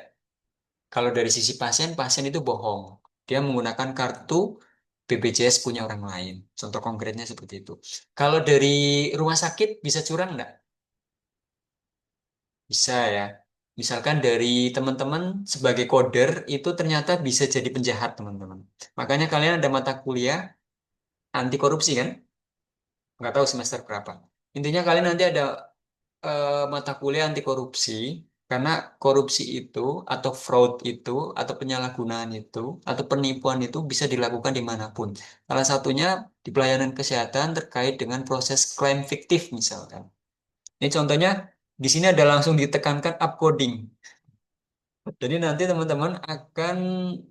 kalau dari sisi pasien, pasien itu bohong. Dia menggunakan kartu BPJS punya orang lain. Contoh konkretnya seperti itu. Kalau dari rumah sakit bisa curang nggak? Bisa ya. Misalkan dari teman-teman sebagai coder itu ternyata bisa jadi penjahat teman-teman. Makanya kalian ada mata kuliah anti korupsi kan? Nggak tahu semester berapa. Intinya kalian nanti ada mata kuliah anti korupsi karena korupsi itu atau fraud itu atau penyalahgunaan itu atau penipuan itu bisa dilakukan dimanapun. Salah satunya di pelayanan kesehatan terkait dengan proses klaim fiktif misalkan. Ini contohnya di sini ada langsung ditekankan upcoding. Jadi nanti teman-teman akan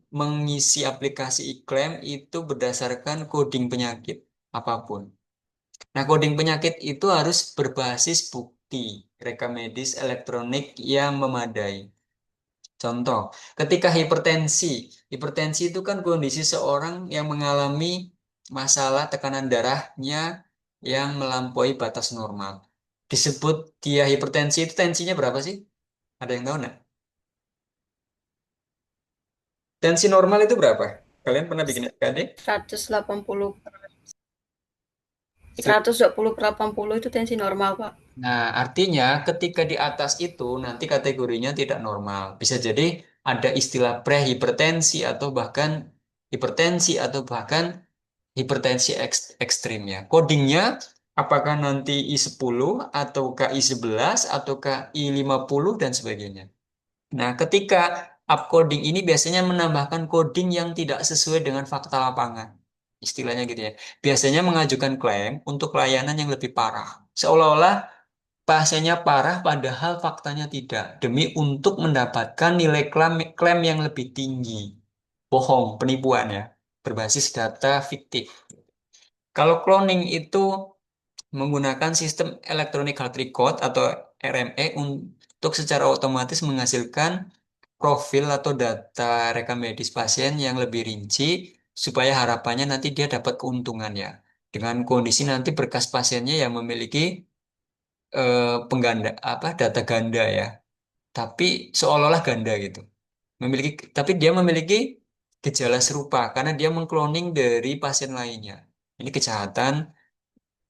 mengisi aplikasi iklan itu berdasarkan coding penyakit apapun. Nah, coding penyakit itu harus berbasis bukti rekam medis elektronik yang memadai. Contoh, ketika hipertensi itu kan kondisi seorang yang mengalami masalah tekanan darahnya yang melampaui batas normal. Disebut dia hipertensi itu tensinya berapa sih? Ada yang tahu nggak? Tensi normal itu berapa? Kalian pernah bikin EKG? 180 Itu. 120/80 itu tensi normal, Pak. Nah, artinya ketika di atas itu nanti kategorinya tidak normal. Bisa jadi ada istilah prehipertensi atau bahkan hipertensi ekstrim ya. Codingnya apakah nanti I10 ataukah I11 ataukah I50 dan sebagainya. Nah, ketika upcoding ini biasanya menambahkan coding yang tidak sesuai dengan fakta lapangan. Istilahnya gitu ya. Biasanya mengajukan klaim untuk layanan yang lebih parah. Seolah-olah pasiennya parah padahal faktanya tidak. Demi untuk mendapatkan nilai klaim yang lebih tinggi. Bohong, penipuan ya. Berbasis data fiktif. Kalau cloning itu menggunakan sistem electronic health record atau RME untuk secara otomatis menghasilkan profil atau data rekam medis pasien yang lebih rinci supaya harapannya nanti dia dapat keuntungan ya. Dengan kondisi nanti berkas pasiennya yang memiliki pengganda apa data ganda ya. Tapi seolah-olah ganda gitu. Memiliki tapi dia memiliki gejala serupa karena dia mengkloning dari pasien lainnya. Ini kejahatan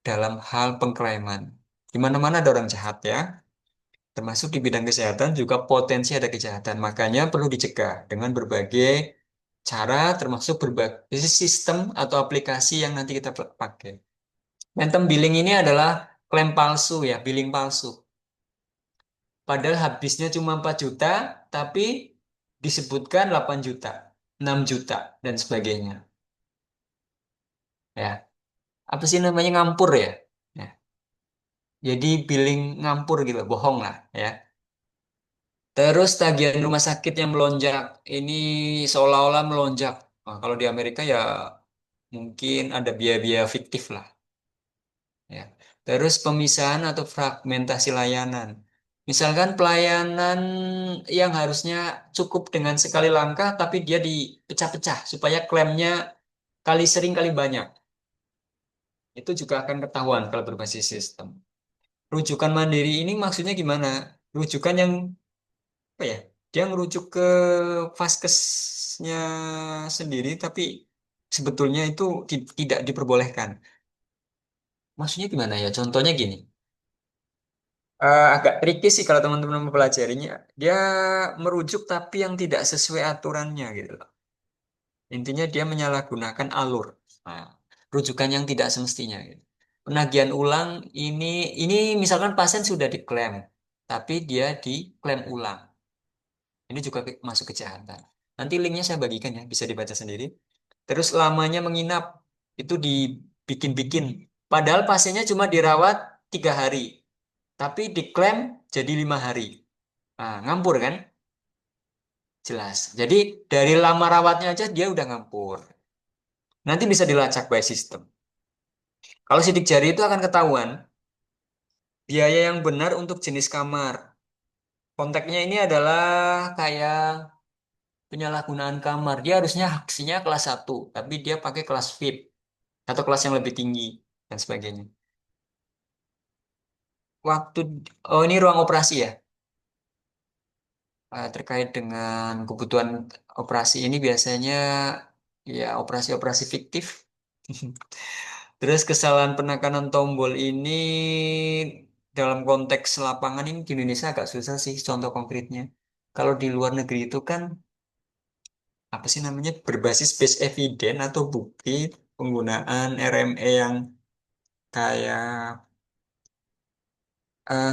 dalam hal pengklaiman. Di mana-mana ada orang jahat ya. Termasuk di bidang kesehatan juga potensi ada kejahatan. Makanya perlu dicegah dengan berbagai cara, termasuk berbagai sistem atau aplikasi yang nanti kita pakai. Phantom billing ini adalah klaim palsu ya, billing palsu. Padahal habisnya cuma 4 juta, tapi disebutkan 8 juta, 6 juta, dan sebagainya. Ya, apa sih namanya ngampur ya? Ya. Jadi billing ngampur gitu, bohong lah ya. Terus tagihan rumah sakit yang melonjak, ini seolah-olah melonjak. Nah, kalau di Amerika ya mungkin ada biaya-biaya fiktif lah. Ya. Terus pemisahan atau fragmentasi layanan. Misalkan pelayanan yang harusnya cukup dengan sekali langkah, tapi dia dipecah-pecah supaya klaimnya kali sering kali banyak. Itu juga akan ketahuan kalau berbasis sistem. Rujukan mandiri ini maksudnya gimana? Rujukan yang apa ya? Dia ngerujuk ke vaskesnya sendiri, tapi sebetulnya itu tidak diperbolehkan. Maksudnya gimana ya? Contohnya gini, agak tricky sih kalau teman-teman mempelajarinya. Dia merujuk tapi yang tidak sesuai aturannya gitu loh. Intinya dia menyalahgunakan alur. Nah, rujukan yang tidak semestinya. Gitu. Penagihan ulang ini misalkan pasien sudah diklaim, tapi dia diklaim ulang. Ini juga masuk kejahatan. Nanti linknya saya bagikan ya, bisa dibaca sendiri. Terus lamanya menginap, itu dibikin-bikin. Padahal pasiennya cuma dirawat 3 hari, tapi diklaim jadi 5 hari. Nah, ngampur kan? Jelas. Jadi dari lama rawatnya aja dia udah ngampur. Nanti bisa dilacak by system. Kalau sidik jari itu akan ketahuan biaya yang benar untuk jenis kamar. Konteksnya ini adalah kayak penyalahgunaan kamar. Dia harusnya haksinya kelas 1, tapi dia pakai kelas VIP. atau kelas yang lebih tinggi dan sebagainya. Waktu oh ini ruang operasi ya. Terkait dengan kebutuhan operasi ini biasanya ya operasi-operasi fiktif. Terus kesalahan penekanan tombol ini dalam konteks lapangan ini di Indonesia agak susah sih contoh konkretnya. Kalau di luar negeri itu kan apa sih namanya berbasis base evidence atau bukti penggunaan RME yang kayak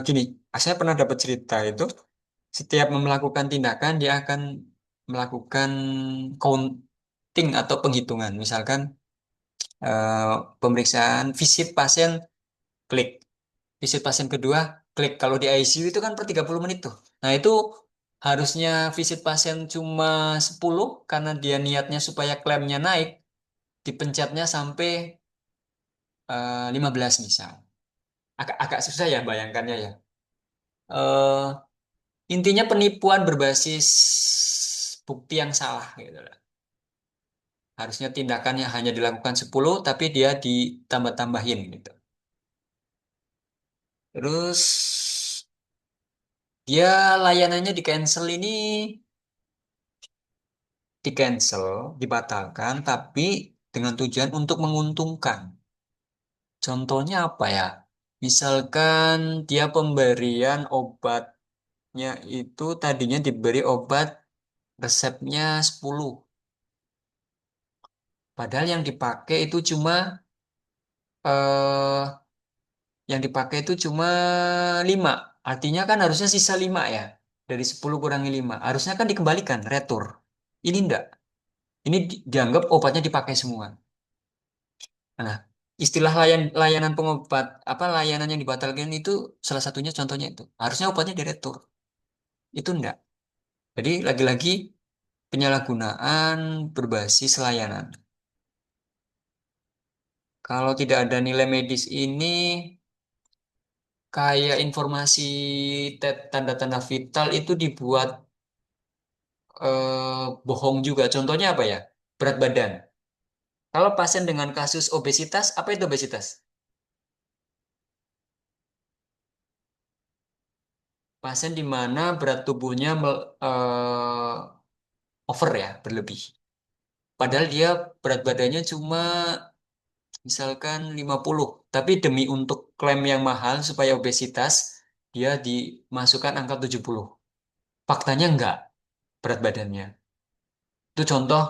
gini. Saya pernah dapat cerita itu setiap melakukan tindakan dia akan melakukan counting atau penghitungan. Misalkan eh, pemeriksaan visit pasien klik. Visit pasien kedua, klik. Kalau di ICU itu kan per 30 menit tuh. Nah, itu harusnya visit pasien cuma 10 karena dia niatnya supaya klaimnya naik, dipencetnya sampai 15 misal. Agak susah ya bayangkannya ya. Eh, intinya penipuan berbasis bukti yang salah gitu lah. Harusnya tindakannya hanya dilakukan 10 tapi dia ditambah-tambahin gitu. Terus dia layanannya di cancel ini di cancel, dibatalkan, tapi dengan tujuan untuk menguntungkan. Contohnya apa ya? Misalkan dia pemberian obatnya itu tadinya diberi obat resepnya 10, padahal eh, yang dipakai itu cuma 5. Artinya kan harusnya sisa 5 ya. Dari 10 kurangi 5. Harusnya kan dikembalikan, retur. Ini enggak. Ini dianggap obatnya dipakai semua. Nah, istilah layanan pengobat apa layanan yang dibatalkan itu salah satunya contohnya itu. Harusnya obatnya diretur. Itu enggak. Jadi lagi-lagi penyalahgunaan berbasis layanan. Kalau tidak ada nilai medis ini kayak informasi tanda-tanda vital itu dibuat bohong juga. Contohnya apa ya? Berat badan. Kalau pasien dengan kasus obesitas, apa itu obesitas? Pasien di mana berat tubuhnya over ya, berlebih. Padahal dia berat badannya cuma misalkan 50. Tapi demi untuk klaim yang mahal supaya obesitas, dia dimasukkan angka 70. Faktanya enggak berat badannya. Itu contoh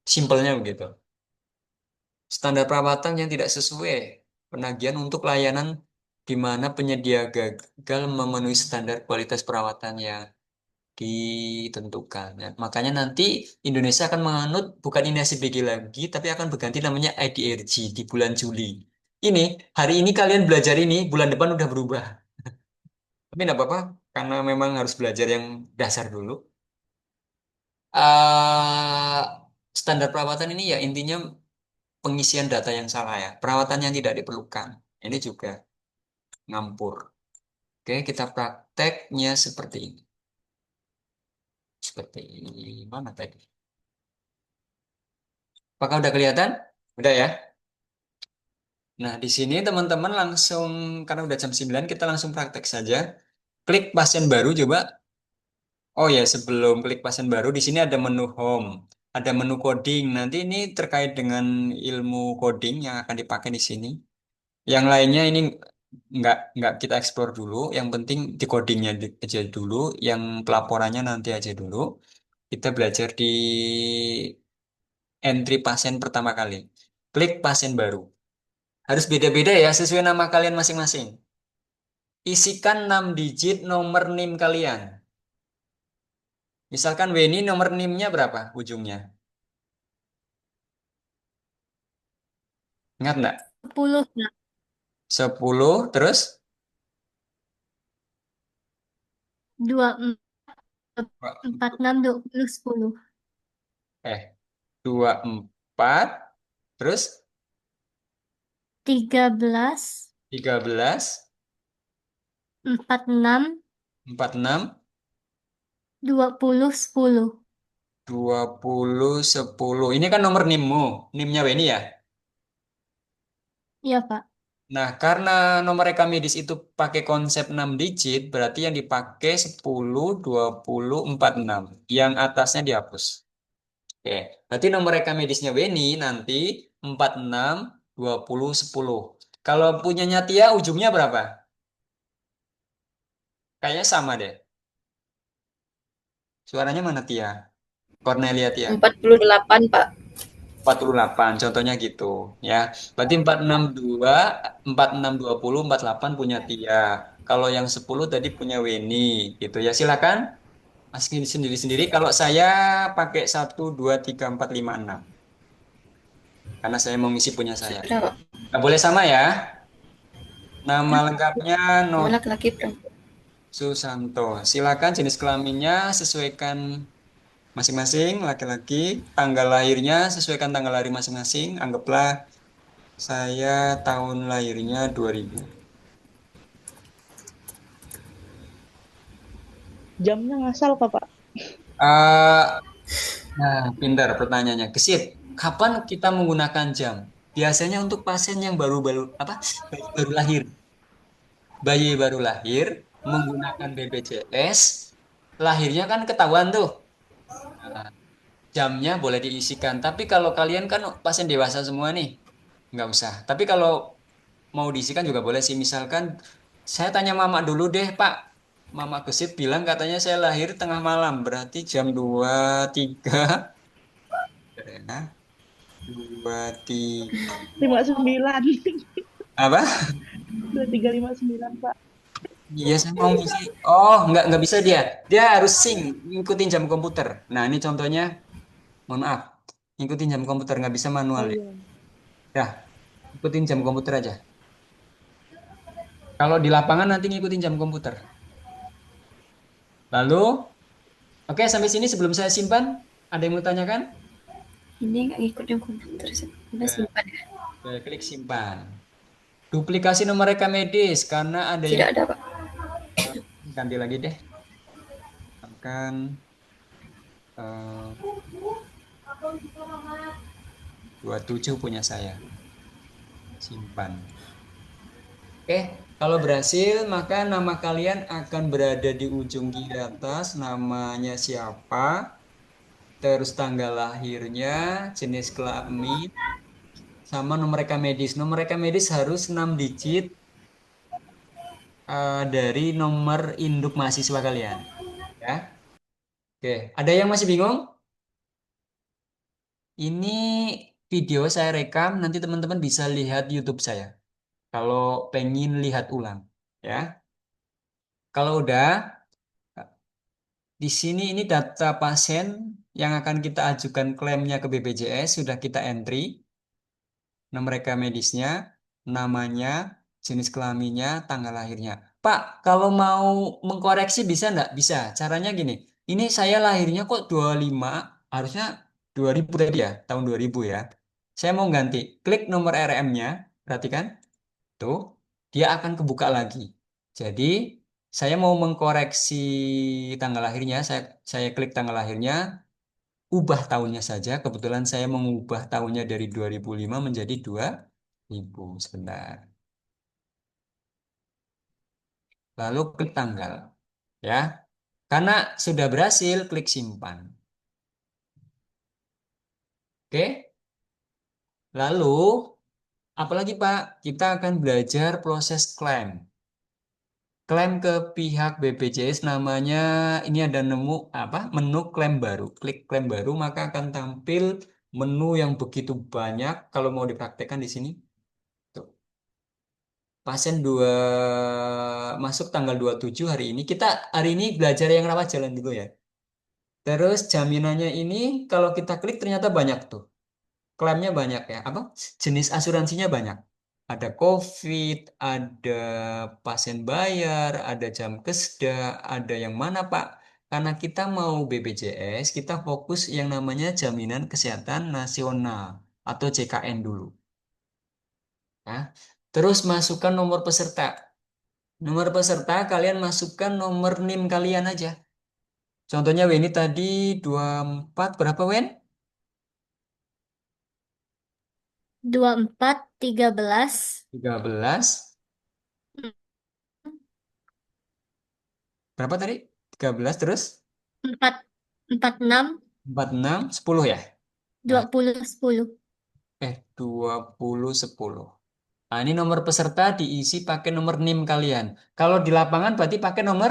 simpelnya begitu. Standar perawatan yang tidak sesuai. Penagihan untuk layanan di mana penyedia gagal memenuhi standar kualitas perawatan yang ditentukan. Ya, makanya nanti Indonesia akan menganut bukan INSBG lagi, tapi akan berganti namanya IDRG di bulan Juli. Ini, hari ini kalian belajar ini, bulan depan udah berubah. Tapi enggak apa-apa, karena memang harus belajar yang dasar dulu. eh Standar perawatan ini ya intinya pengisian data yang salah ya, perawatan yang tidak diperlukan. Ini juga ngampur. Oke, kita prakteknya seperti ini. Seperti mana tadi? Apakah udah kelihatan? Udah ya? Nah, di sini teman-teman langsung, karena udah jam 9, kita langsung praktek saja. Klik pasien baru coba. Oh ya, sebelum klik pasien baru, di sini ada menu home. Ada menu coding. Nanti ini terkait dengan ilmu coding yang akan dipakai di sini. Yang lainnya ini nggak kita explore dulu. Yang penting di codingnya aja dulu. Yang pelaporannya nanti aja dulu. Kita belajar di entry pasien pertama kali. Klik pasien baru. Harus beda-beda ya, sesuai nama kalian masing-masing. Isikan 6 digit nomor NIM kalian. Misalkan Weni nomor NIM-nya berapa ujungnya? Ingat nggak? 10, Nak. 10, terus? 24, 46, 20, 10. 24, terus 13, 13, 46, 46, 20, 10. 20, 10. Ini kan nomor NIM-mu. NIM-nya Weni ya? Iya, Pak. Nah, karena nomor rekam medis itu pakai konsep 6 digit, berarti yang dipakai 10, 20, 46. Yang atasnya dihapus. Oke, berarti nomor rekam medisnya Weni nanti 46, 20, 10. Kalau punyanya Tia, ujungnya berapa? Kayaknya sama deh. Suaranya mana Tia? Cornelia Tia. 48, Pak. 48, contohnya gitu ya. Berarti 462, 46, 20, 48 punya Tia. Kalau yang 10 tadi punya Weni gitu ya. Silakan masukin sendiri-sendiri. Kalau saya pakai 1, 2, 3, 4, 5, 6. Karena saya mau ngisi punya saya. Sudah, Pak. Nggak boleh sama ya. Nama lengkapnya Nama laki-laki perempuan. Susanto. Silakan jenis kelaminnya sesuaikan masing-masing. Laki-laki, tanggal lahirnya sesuaikan tanggal lahir masing-masing. Anggaplah saya tahun lahirnya 2000. Jamnya ngasal, Pak. Eh, nah, pintar pertanyaannya. Gesit, kapan kita menggunakan jam? Biasanya untuk pasien yang baru-baru apa? Baru lahir. Bayi baru lahir menggunakan BPJS, lahirnya kan ketahuan tuh. Nah, jamnya boleh diisikan. Tapi kalau kalian kan pasien dewasa semua nih, nggak usah. Tapi kalau mau diisikan juga boleh sih. Misalkan saya tanya mama dulu deh, Pak. Mama Gesit bilang katanya saya lahir tengah malam, berarti jam 2.3. Ya, 2.3. 59. Apa? 2359, Pak. Iya, saya mau ngisi. Oh, nggak bisa dia. Dia harus sync, ngikutin jam komputer. Nah, ini contohnya, mohon maaf, ngikutin jam komputer, nggak bisa manual Oh ya. iya. Ya, ikutin jam komputer aja. Kalau di lapangan nanti ngikutin jam komputer. Lalu, oke sampai sini sebelum saya simpan, ada yang mau tanyakan? Ini nggak ngikut yang komputer. Udah Ya, simpan ya. klik simpan. Duplikasi nomor rekam medis karena ada yang Tidak ada, Pak. ganti lagi deh. Akan 27 punya saya. Simpan. Oke, kalau berhasil maka nama kalian akan berada di ujung kiri atas, namanya siapa, terus tanggal lahirnya, jenis kelamin, sama nomor rekam medis. Nomor rekam medis harus 6 digit dari nomor induk mahasiswa kalian. Ya. Oke, ada yang masih bingung? Ini video saya rekam, nanti teman-teman bisa lihat YouTube saya. Kalau pengen lihat ulang, ya. Kalau udah, di sini ini data pasien yang akan kita ajukan klaimnya ke BPJS sudah kita entry, nomor rekam medisnya, namanya, jenis kelaminnya, tanggal lahirnya. Pak, kalau mau mengkoreksi bisa enggak? Bisa. Caranya gini. Ini saya lahirnya kok 25, harusnya 2000 tadi ya, tahun 2000 ya. Saya mau ganti. Klik nomor RM-nya, perhatikan. Tuh, dia akan kebuka lagi. Jadi, saya mau mengkoreksi tanggal lahirnya, saya klik tanggal lahirnya, ubah tahunnya saja. Kebetulan saya mengubah tahunnya dari 2005 menjadi 2000. Sebentar. Lalu klik tanggal. Ya. Karena sudah berhasil, klik simpan. Oke. Lalu, apalagi Pak? Kita akan belajar proses klaim. Klaim ke pihak BPJS namanya, ini ada nemu apa? Menu klaim baru. Klik klaim baru, maka akan tampil menu yang begitu banyak. Kalau mau dipraktekkan di sini. Tuh. Pasien masuk tanggal 27 hari ini. Kita hari ini belajar yang rawat jalan dulu ya. Terus jaminannya ini kalau kita klik ternyata banyak tuh. Klaimnya banyak ya. Apa? Jenis asuransinya banyak. Ada COVID, ada pasien bayar, ada jam kesda, ada yang mana Pak? Karena kita mau BPJS, kita fokus yang namanya Jaminan Kesehatan Nasional atau JKN dulu. Ya. Terus masukkan nomor peserta. Nomor peserta kalian masukkan nomor NIM kalian aja. Contohnya Weni tadi 24 berapa Wen? 24, 13, 13. Berapa tadi? 13 terus 4, 46, 46, 10 ya? Nah, 20, 10. 20, 10. Nah, ini nomor peserta diisi pakai nomor NIM kalian. Kalau di lapangan berarti pakai nomor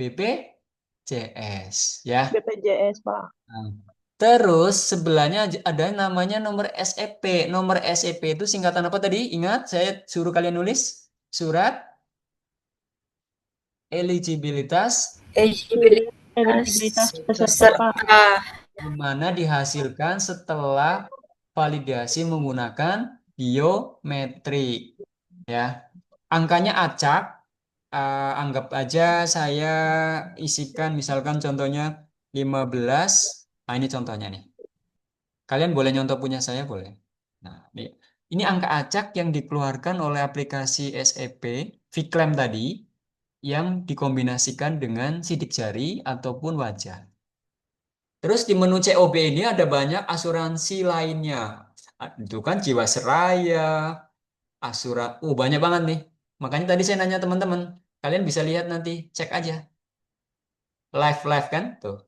BPJS ya. BPJS, Pak. Nah, terus sebelahnya ada namanya nomor SEP. Nomor SEP itu singkatan apa tadi? Ingat, saya suruh kalian nulis surat eligibilitas Eligibilitas peserta, Pak. peserta. di mana dihasilkan setelah validasi menggunakan biometrik ya. Angkanya acak, anggap aja saya isikan misalkan contohnya 15. Nah, ini contohnya nih. Kalian boleh nyontoh punya saya boleh. Nah, ini angka acak yang dikeluarkan oleh aplikasi SEP Viclaim tadi yang dikombinasikan dengan sidik jari ataupun wajah. Terus di menu COB ini ada banyak asuransi lainnya. Itu kan Jiwasraya, banyak banget nih. Makanya tadi saya nanya teman-teman, kalian bisa lihat nanti, cek aja. Live kan? Tuh.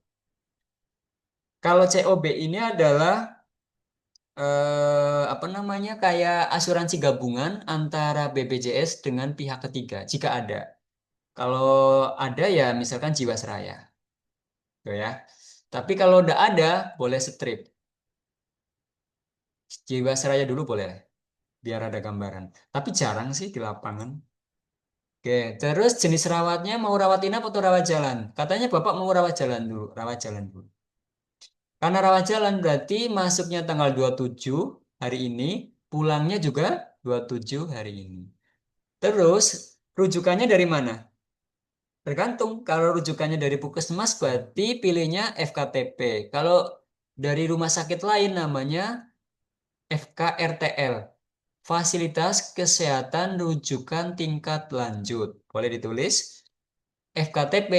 Kalau COB ini adalah apa namanya kayak asuransi gabungan antara BPJS dengan pihak ketiga jika ada. Kalau ada ya misalkan Jiwasraya, tuh ya. Tapi kalau udah ada boleh strip. Jiwasraya dulu boleh, biar ada gambaran. Tapi jarang sih di lapangan. Oke, terus jenis rawatnya mau rawat inap atau rawat jalan? Katanya Bapak mau rawat jalan dulu, rawat jalan dulu. Karena rawat jalan berarti masuknya tanggal 27 hari ini, pulangnya juga 27 hari ini. Terus rujukannya dari mana? Tergantung. Kalau rujukannya dari Puskesmas berarti pilihnya FKTP. Kalau dari rumah sakit lain namanya FKRTL. Fasilitas Kesehatan Rujukan Tingkat Lanjut. Boleh ditulis FKTP,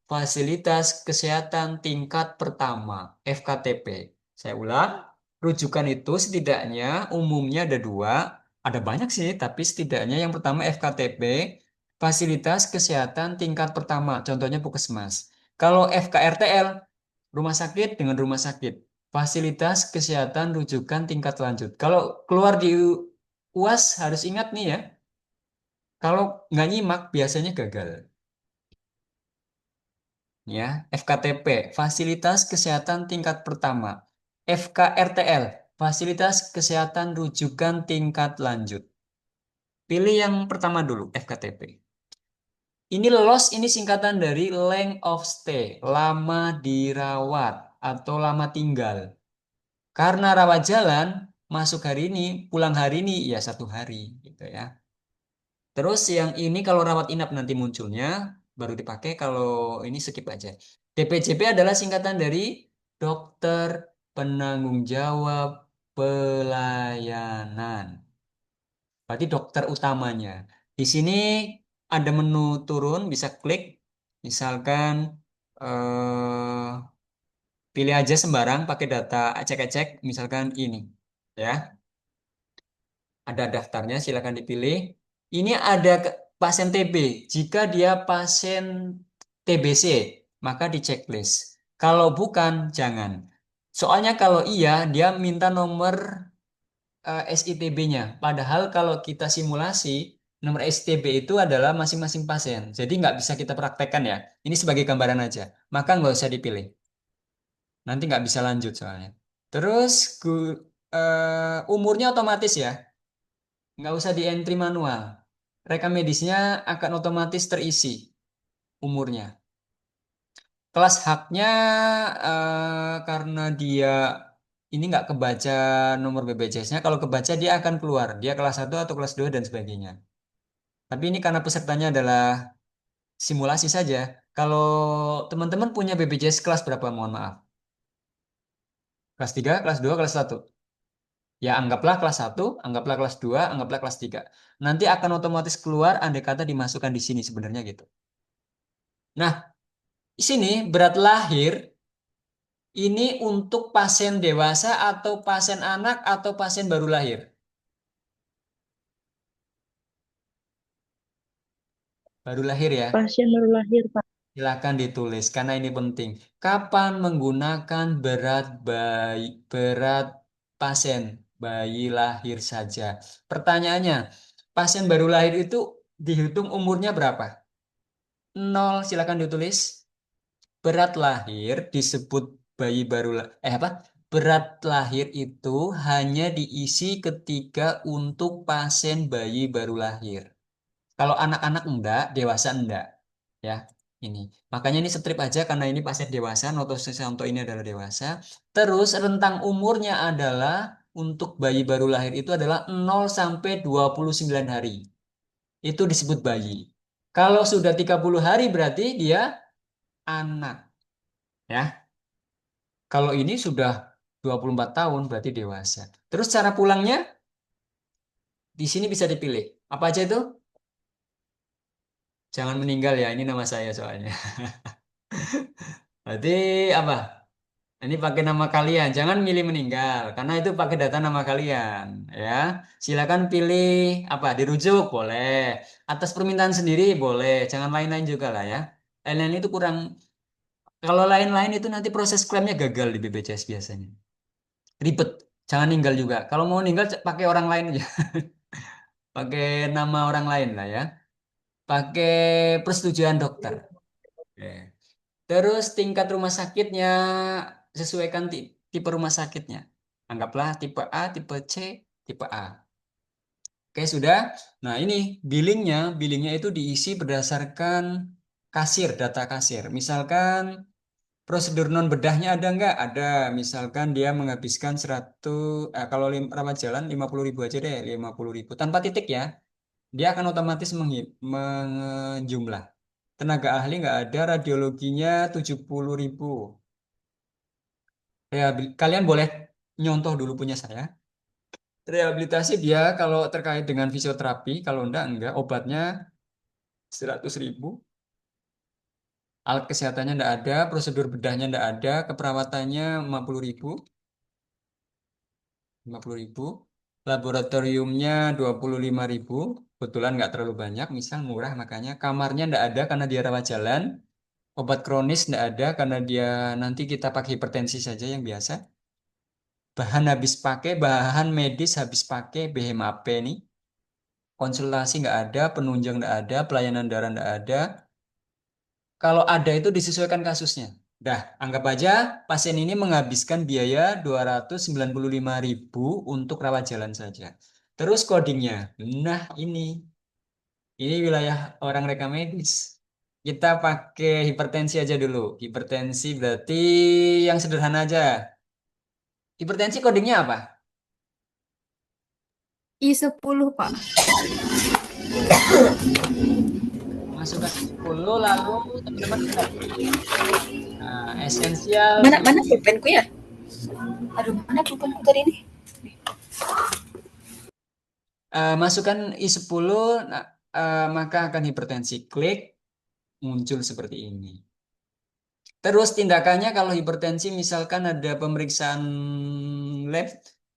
Fasilitas Kesehatan Tingkat Pertama, FKTP. Saya ulang, rujukan itu setidaknya umumnya ada dua, ada banyak sih, tapi setidaknya yang pertama FKTP, Fasilitas Kesehatan Tingkat Pertama, contohnya Puskesmas. Kalau FKRTL, rumah sakit dengan rumah sakit, Fasilitas Kesehatan Rujukan Tingkat Lanjut. Kalau keluar di UAS harus ingat nih ya, kalau nggak nyimak biasanya gagal. Ya, FKTP, Fasilitas Kesehatan Tingkat Pertama. FKRTL, Fasilitas Kesehatan Rujukan Tingkat Lanjut. Pilih yang pertama dulu, FKTP. Ini LOS, ini singkatan dari length of stay, lama dirawat atau lama tinggal. Karena rawat jalan, masuk hari ini, pulang hari ini, ya 1 hari, gitu ya. Terus yang ini kalau rawat inap nanti munculnya, baru dipakai, kalau ini skip aja. DPJP adalah singkatan dari dokter penanggung jawab pelayanan. Berarti dokter utamanya. Di sini ada menu turun, bisa klik. Misalkan pilih aja sembarang pakai data ecek-ecek, misalkan ini. Ya, ada daftarnya, silakan dipilih. Ini ada pasien TB. Jika dia pasien TBC, maka di checklist. Kalau bukan, jangan. Soalnya kalau iya, dia minta nomor SITB-nya. Padahal kalau kita simulasi, nomor SITB itu adalah masing-masing pasien. Jadi nggak bisa kita praktekkan ya. Ini sebagai gambaran aja. Maka nggak usah dipilih. Nanti nggak bisa lanjut soalnya. Terus umurnya otomatis ya. Nggak usah di entry manual. Rekam medisnya akan otomatis terisi umurnya. Kelas haknya karena dia ini nggak kebaca nomor BPJS-nya. Kalau kebaca dia akan keluar. Dia kelas 1 atau kelas 2 dan sebagainya. Tapi ini karena pesertanya adalah simulasi saja. Kalau teman-teman punya BPJS kelas berapa? Mohon maaf. Kelas 3, kelas 2, kelas 1. Ya, anggaplah kelas 1, anggaplah kelas 2, anggaplah kelas 3. Nanti akan otomatis keluar andai kata dimasukkan di sini sebenarnya gitu. Nah, di sini berat lahir Ini untuk pasien dewasa atau pasien anak atau pasien baru lahir? Baru lahir ya? Pasien baru lahir, Pak. Silakan ditulis karena ini penting. Kapan menggunakan berat pasien bayi lahir saja? Pertanyaannya, pasien baru lahir itu dihitung umurnya berapa? 0, silakan ditulis. Berat lahir disebut bayi baru apa? Berat lahir itu hanya diisi ketika untuk pasien bayi baru lahir. Kalau anak-anak enggak, dewasa enggak. Ya, ini. Makanya ini strip aja karena ini pasien dewasa, Noto Susanto ini adalah dewasa. Terus rentang umurnya adalah untuk bayi baru lahir itu adalah 0 sampai 29 hari. Itu disebut bayi. Kalau sudah 30 hari berarti dia anak. Ya. Kalau ini sudah 24 tahun berarti dewasa. Terus cara pulangnya di sini bisa dipilih. Apa aja itu? Jangan meninggal ya, ini nama saya soalnya. Berarti apa? Ini pakai nama kalian, jangan milih meninggal karena itu pakai data nama kalian, ya. Silakan pilih apa? Dirujuk boleh, atas permintaan sendiri boleh, jangan lain-lain juga lah ya. Lain-lain itu kurang. Kalau lain-lain itu nanti proses klaimnya gagal di BPJS biasanya. Ribet, jangan ninggal juga. Kalau mau ninggal pakai orang lain aja, pakai nama orang lain lah ya. Pakai persetujuan dokter. Oke. Terus tingkat rumah sakitnya sesuaikan tipe rumah sakitnya. Anggaplah tipe A, tipe C, tipe A. Oke, sudah. Nah, ini billingnya itu diisi berdasarkan kasir, data kasir. Misalkan prosedur non bedahnya ada nggak? Ada. Misalkan dia menghabiskan 100, kalau rawat jalan 50.000 aja deh, 50.000. Tanpa titik ya. Dia akan otomatis menjumlah. Tenaga ahli nggak ada, radiologinya 70.000. Kalian boleh nyontoh dulu punya saya. Rehabilitasi dia kalau terkait dengan fisioterapi, kalau enggak, obatnya 100.000. Alat kesehatannya enggak ada, prosedur bedahnya enggak ada, keperawatannya 50.000. 50.000. Laboratoriumnya 25.000. Kebetulan nggak terlalu banyak, misal murah makanya. Kamarnya enggak ada karena dia rawat jalan. Obat kronis enggak ada karena dia nanti kita pakai hipertensi saja yang biasa. Bahan medis habis pakai BHMAP nih. Konsultasi nggak ada, penunjang nggak ada, pelayanan darah nggak ada. Kalau ada itu disesuaikan kasusnya. Dah, anggap aja pasien ini menghabiskan biaya 295.000 untuk rawat jalan saja. Terus codingnya. Nah, ini wilayah orang reka medis. Kita pakai hipertensi aja dulu. Hipertensi berarti yang sederhana aja. Hipertensi codingnya apa? I10, Pak. Masukkan 10 lalu teman-teman lihat. Nah, esensial. Mana pulpenku ya? Aduh, mana pulpenku tadi ini? Masukkan I10, maka akan hipertensi. Klik, muncul seperti ini. Terus tindakannya kalau hipertensi misalkan ada pemeriksaan lab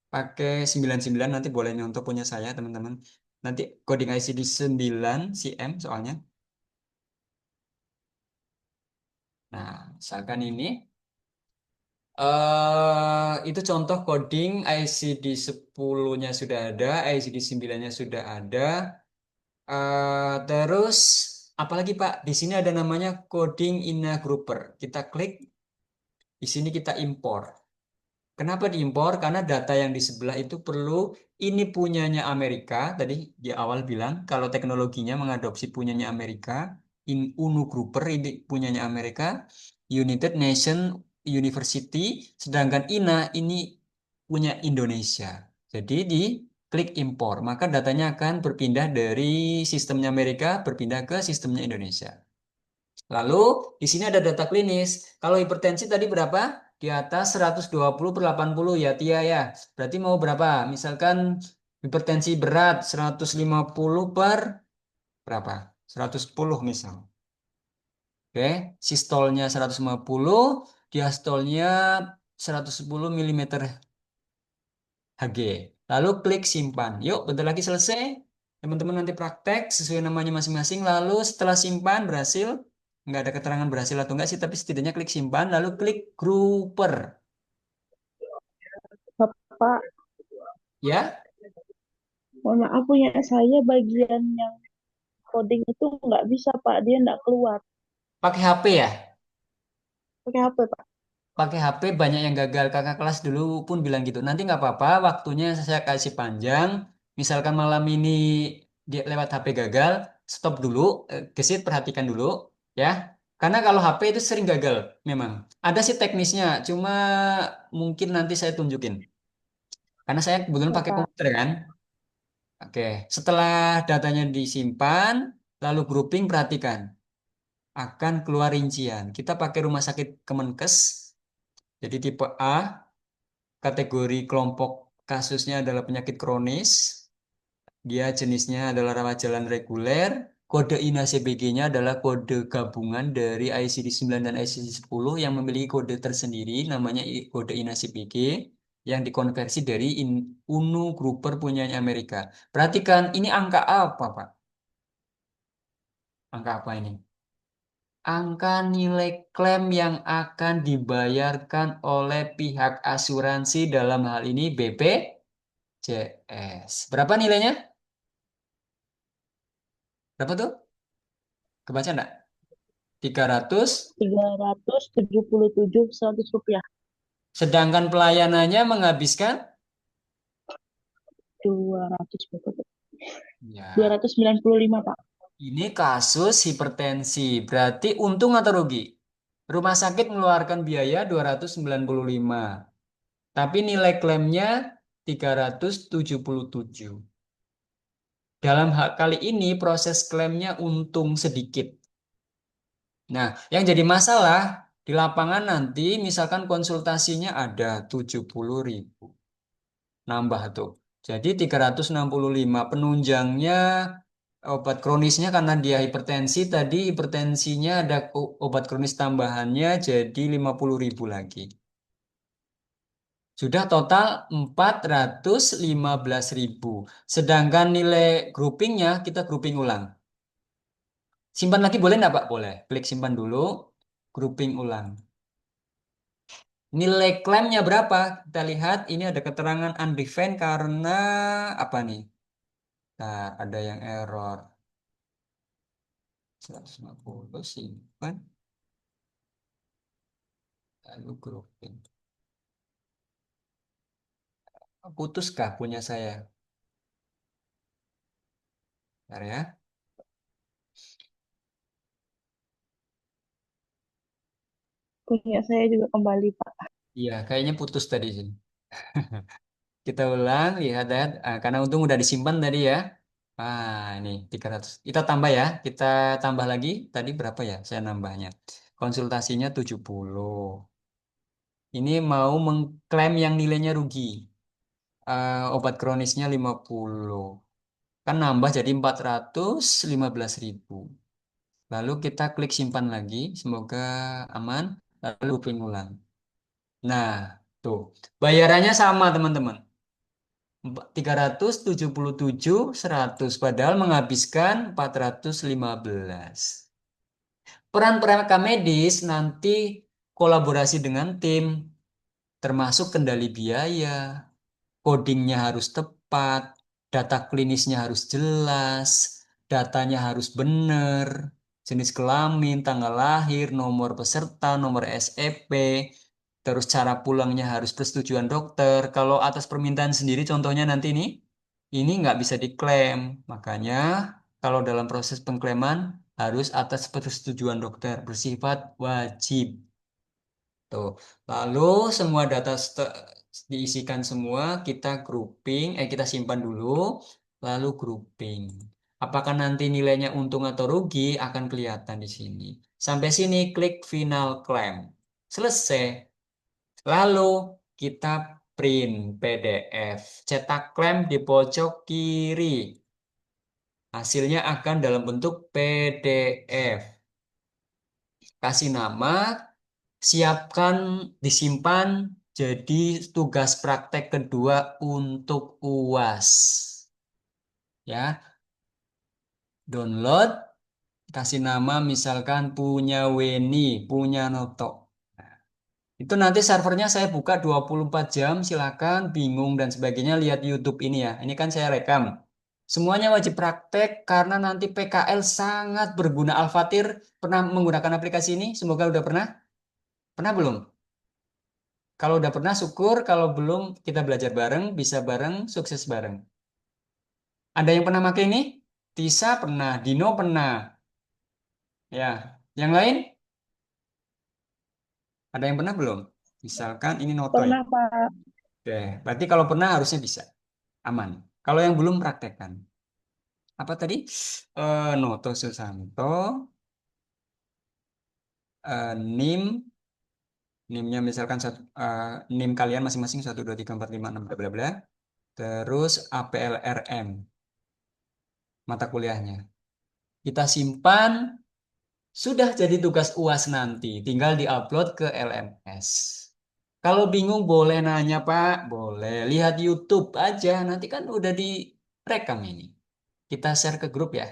pakai 99, nanti boleh nyontoh punya saya teman-teman. Nanti coding ICD 9 cm soalnya. Nah, misalkan ini. Itu contoh coding ICD 10-nya sudah ada, ICD 9-nya sudah ada. Terus apalagi Pak? Di sini ada namanya coding INA Grouper. Kita klik, di sini kita impor. Kenapa diimpor? Karena data yang di sebelah itu perlu, ini punyanya Amerika. Tadi di awal bilang kalau teknologinya mengadopsi punyanya Amerika. UNU Grouper ini punyanya Amerika. United Nation University. Sedangkan INA ini punya Indonesia. Jadi di klik impor, maka datanya akan berpindah dari sistemnya Amerika berpindah ke sistemnya Indonesia. Lalu di sini ada data klinis. Kalau hipertensi tadi berapa? Di atas 120/80 ya Tia ya. Berarti mau berapa? Misalkan hipertensi berat 150 per berapa? 110 misal. Oke, sistolnya 150, diastolnya 110 mm Hg. Lalu klik simpan. Yuk, bentar lagi selesai. Teman-teman nanti praktek sesuai namanya masing-masing. Lalu setelah simpan berhasil, nggak ada keterangan berhasil atau enggak sih, tapi setidaknya klik simpan. Lalu klik grouper. Bapak, Ya, mohon maaf punya saya bagian yang coding itu nggak bisa Pak, dia nggak keluar. pakai HP ya. Pakai HP Pak. Pakai HP banyak yang gagal. Kakak kelas dulu pun bilang gitu. Nanti nggak apa-apa, waktunya saya kasih panjang. Misalkan malam ini dia lewat HP gagal, stop dulu, gesit perhatikan dulu, ya. Karena kalau HP itu sering gagal, memang. Ada sih teknisnya, cuma mungkin nanti saya tunjukin. Karena saya kebetulan Ya pakai Pak. komputer kan. Oke, setelah datanya disimpan, lalu grouping, perhatikan. Akan keluar rincian. Kita pakai rumah sakit Kemenkes, jadi tipe A. Kategori kelompok kasusnya adalah penyakit kronis. Dia jenisnya adalah rawat jalan reguler. Kode INACBG-nya adalah kode gabungan dari ICD-9 dan ICD-10 yang memiliki kode tersendiri, namanya kode INACBG, yang dikonversi dari UNO Grouper punyanya Amerika. Perhatikan, ini angka apa, Pak? Angka apa ini? Angka nilai klaim yang akan dibayarkan oleh pihak asuransi dalam hal ini BPJS. Berapa nilainya? Berapa tuh? Kebaca enggak? 300. 377 100 rupiah. Sedangkan pelayanannya menghabiskan 200 berapa? ya, 295 Pak. ini kasus hipertensi. Berarti untung atau rugi? Rumah sakit mengeluarkan biaya 295. Tapi nilai klaimnya 377. Dalam hal kali ini proses klaimnya untung sedikit. Nah, yang jadi masalah di lapangan nanti misalkan konsultasinya ada 70.000. Nambah tuh. Jadi 365 penunjangnya obat kronisnya karena dia hipertensi tadi hipertensinya ada obat kronis tambahannya jadi 50.000 lagi. Sudah total 415.000. Sedangkan nilai groupingnya kita grouping ulang. Simpan lagi boleh nggak Pak? Boleh. Klik simpan dulu, grouping ulang. Nilai klaimnya berapa? Kita lihat ini ada keterangan undefined karena apa nih? Nah, ada yang error. 150 simpan, lalu grouping. Putuskah punya saya? Bentar ya. Punya saya juga kembali Pak. Iya, kayaknya putus tadi sih. Kita ulang, lihat ya. Karena untung udah disimpan tadi ya. Ini 300. Kita tambah ya. Kita tambah lagi. Tadi berapa ya saya nambahnya? Konsultasinya 70. Ini mau mengklaim yang nilainya rugi. Obat kronisnya 50. Kan nambah jadi 415.000. Lalu kita klik simpan lagi. Semoga aman. Lalu looping ulang. Nah, tuh. Bayarannya sama teman-teman. 377 100 padahal menghabiskan 415. Peran perangkat medis nanti kolaborasi dengan tim termasuk kendali biaya, codingnya harus tepat, data klinisnya harus jelas, datanya harus benar, jenis kelamin, tanggal lahir, nomor peserta, nomor SEP, terus cara pulangnya harus persetujuan dokter. Kalau atas permintaan sendiri, contohnya nanti ini nggak bisa diklaim. Makanya kalau dalam proses pengklaiman harus atas persetujuan dokter, bersifat wajib. Tuh. Lalu semua data diisikan semua, kita grouping, kita simpan dulu, lalu grouping. Apakah nanti nilainya untung atau rugi akan kelihatan di sini. Sampai sini klik final claim. Selesai. Lalu kita print PDF. Cetak klaim di pojok kiri. Hasilnya akan dalam bentuk PDF. Kasih nama, siapkan, disimpan jadi tugas praktek kedua untuk UAS. Ya, download, kasih nama misalkan punya Weni, punya Noto. Nah, itu nanti servernya saya buka 24 jam, silakan bingung dan sebagainya lihat YouTube ini ya. Ini kan saya rekam. Semuanya wajib praktek karena nanti PKL sangat berguna. Al-Fatir pernah menggunakan aplikasi ini? Semoga udah pernah. Pernah belum? Kalau udah pernah syukur, kalau belum kita belajar bareng, bisa bareng, sukses bareng. Ada yang pernah pakai ini? Tisa pernah, Dino pernah. Ya, yang lain? Ada yang pernah belum? Misalkan ini Noto ya. Pernah, Pak. Oke, berarti kalau pernah harusnya bisa. Aman. Kalau yang belum praktekkan. Apa tadi? Noto Susanto, NIM, NIM-nya misalkan NIM kalian masing-masing 1, 2, 3, 4, 5, 6, bla bla bla. Terus APLRM, mata kuliahnya. Kita simpan, sudah jadi tugas UAS nanti. Tinggal diupload ke LMS. Kalau bingung boleh nanya Pak, boleh. Lihat YouTube aja, nanti kan udah direkam ini. Kita share ke grup ya.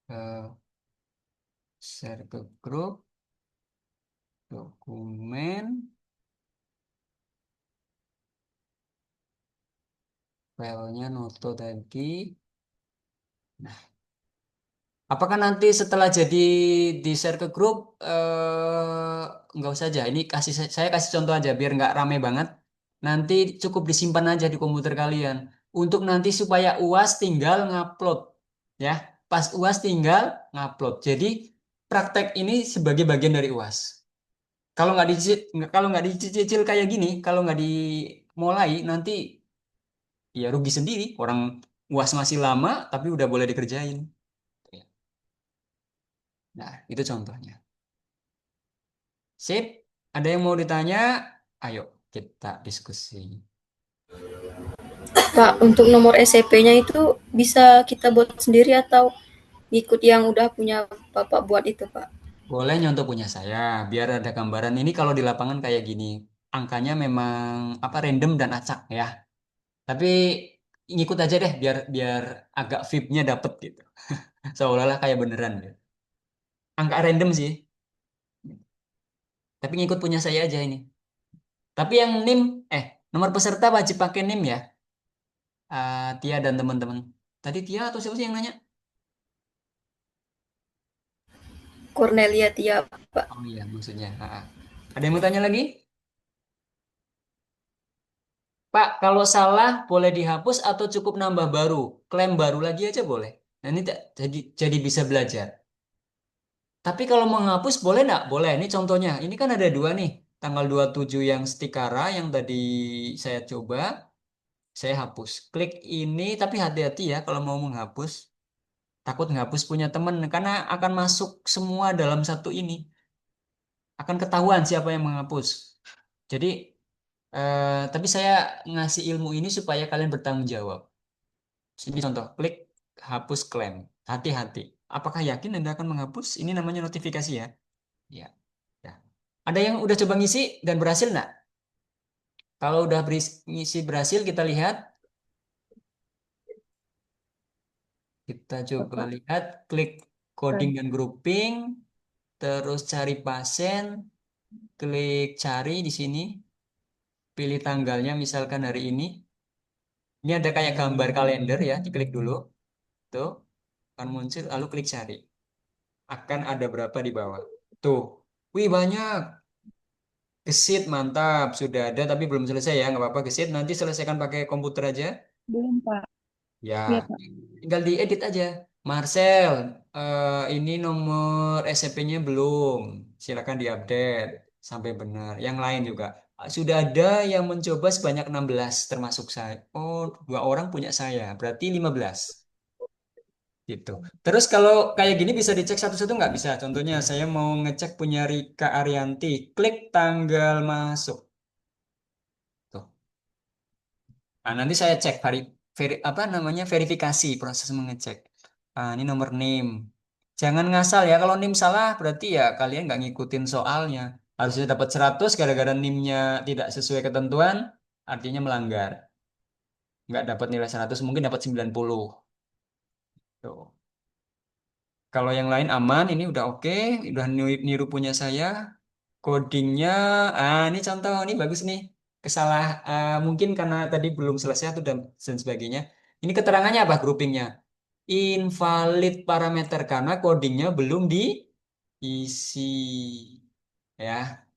Eh, Share ke grup, dokumen, filenya Noto tadi. Nah, apakah nanti setelah jadi di share ke grup, nggak usah aja. Ini saya kasih contoh aja biar nggak rame banget. Nanti cukup disimpan aja di komputer kalian. Untuk nanti supaya UAS tinggal ngupload, ya. Pas UAS tinggal ngupload. Jadi praktek ini sebagai bagian dari UAS. Kalau nggak dicicil kayak gini, kalau nggak dimulai nanti ya rugi sendiri. Orang UAS masih lama tapi udah boleh dikerjain. Nah, itu contohnya. Sip, ada yang mau ditanya? Ayo kita diskusi. Pak, untuk nomor SCP-nya itu bisa kita buat sendiri atau ikut yang udah punya Bapak buat itu, Pak? Boleh nyontoh punya saya, biar ada gambaran. Ini kalau di lapangan kayak gini, angkanya memang apa random dan acak ya. Tapi ngikut aja deh, biar biar agak VIP-nya dapet gitu. Seolah-olah kayak beneran gitu. Angka random sih, tapi ngikut punya saya aja ini. Tapi yang NIM, nomor peserta wajib pakai NIM ya. Tia dan teman-teman. Tadi Tia atau siapa sih yang nanya? Cornelia Tia, Pak. Oh iya, maksudnya. Ada yang mau tanya lagi? Pak, kalau salah boleh dihapus atau cukup nambah baru? Klaim baru lagi aja boleh. Nah, ini jadi bisa belajar. Tapi kalau menghapus boleh nggak? Boleh. Ini contohnya. Ini kan ada dua nih. Tanggal 27 yang stikara yang tadi saya coba, saya hapus. Klik ini, tapi hati-hati ya kalau mau menghapus. Takut menghapus punya teman, karena akan masuk semua dalam satu ini. Akan ketahuan siapa yang menghapus. Jadi, tapi saya ngasih ilmu ini supaya kalian bertanggung jawab. Sini contoh, klik hapus klaim. Hati-hati. Apakah yakin Anda akan menghapus? Ini namanya notifikasi ya. Ya. Ya. Ada yang udah coba ngisi dan berhasil nggak? Kalau udah ngisi berhasil, kita lihat. Kita coba Bapak. lihat, klik coding dan grouping, terus cari pasien, klik cari di sini, pilih tanggalnya misalkan hari ini. Ini ada kayak gambar kalender ya, diklik dulu. Tuh, akan muncul, lalu klik cari. Akan ada berapa di bawah. Tuh, wih banyak. Gesit, mantap. Sudah ada, tapi belum selesai ya. Nggak apa-apa, gesit. Nanti selesaikan pakai komputer aja. Belum, Pak. Ya, Iya, Pak. tinggal diedit aja. Marcel, ini nomor SCP-nya belum. Silakan diupdate sampai benar. Yang lain juga. Sudah ada yang mencoba sebanyak 16, termasuk saya. Oh, 2 orang punya saya. Berarti 15. Gitu. Terus kalau kayak gini bisa dicek satu-satu nggak bisa? Contohnya saya mau ngecek punya Rika Arianti. Klik tanggal masuk. Tuh. Nah, nanti saya cek apa namanya verifikasi proses mengecek. Ini nomor NIM. Jangan ngasal ya. Kalau NIM salah berarti ya kalian nggak ngikutin soalnya. Harusnya dapat 100 gara-gara NIM-nya tidak sesuai ketentuan, artinya melanggar. Nggak dapat nilai 100, mungkin dapat 90. Tuh. Kalau yang lain aman, ini udah oke, udah niru punya saya. Codingnya, ini contoh, ini bagus nih. Mungkin karena tadi belum selesai atau dan sebagainya. Ini keterangannya apa groupingnya? Invalid parameter karena codingnya belum diisi. Ya,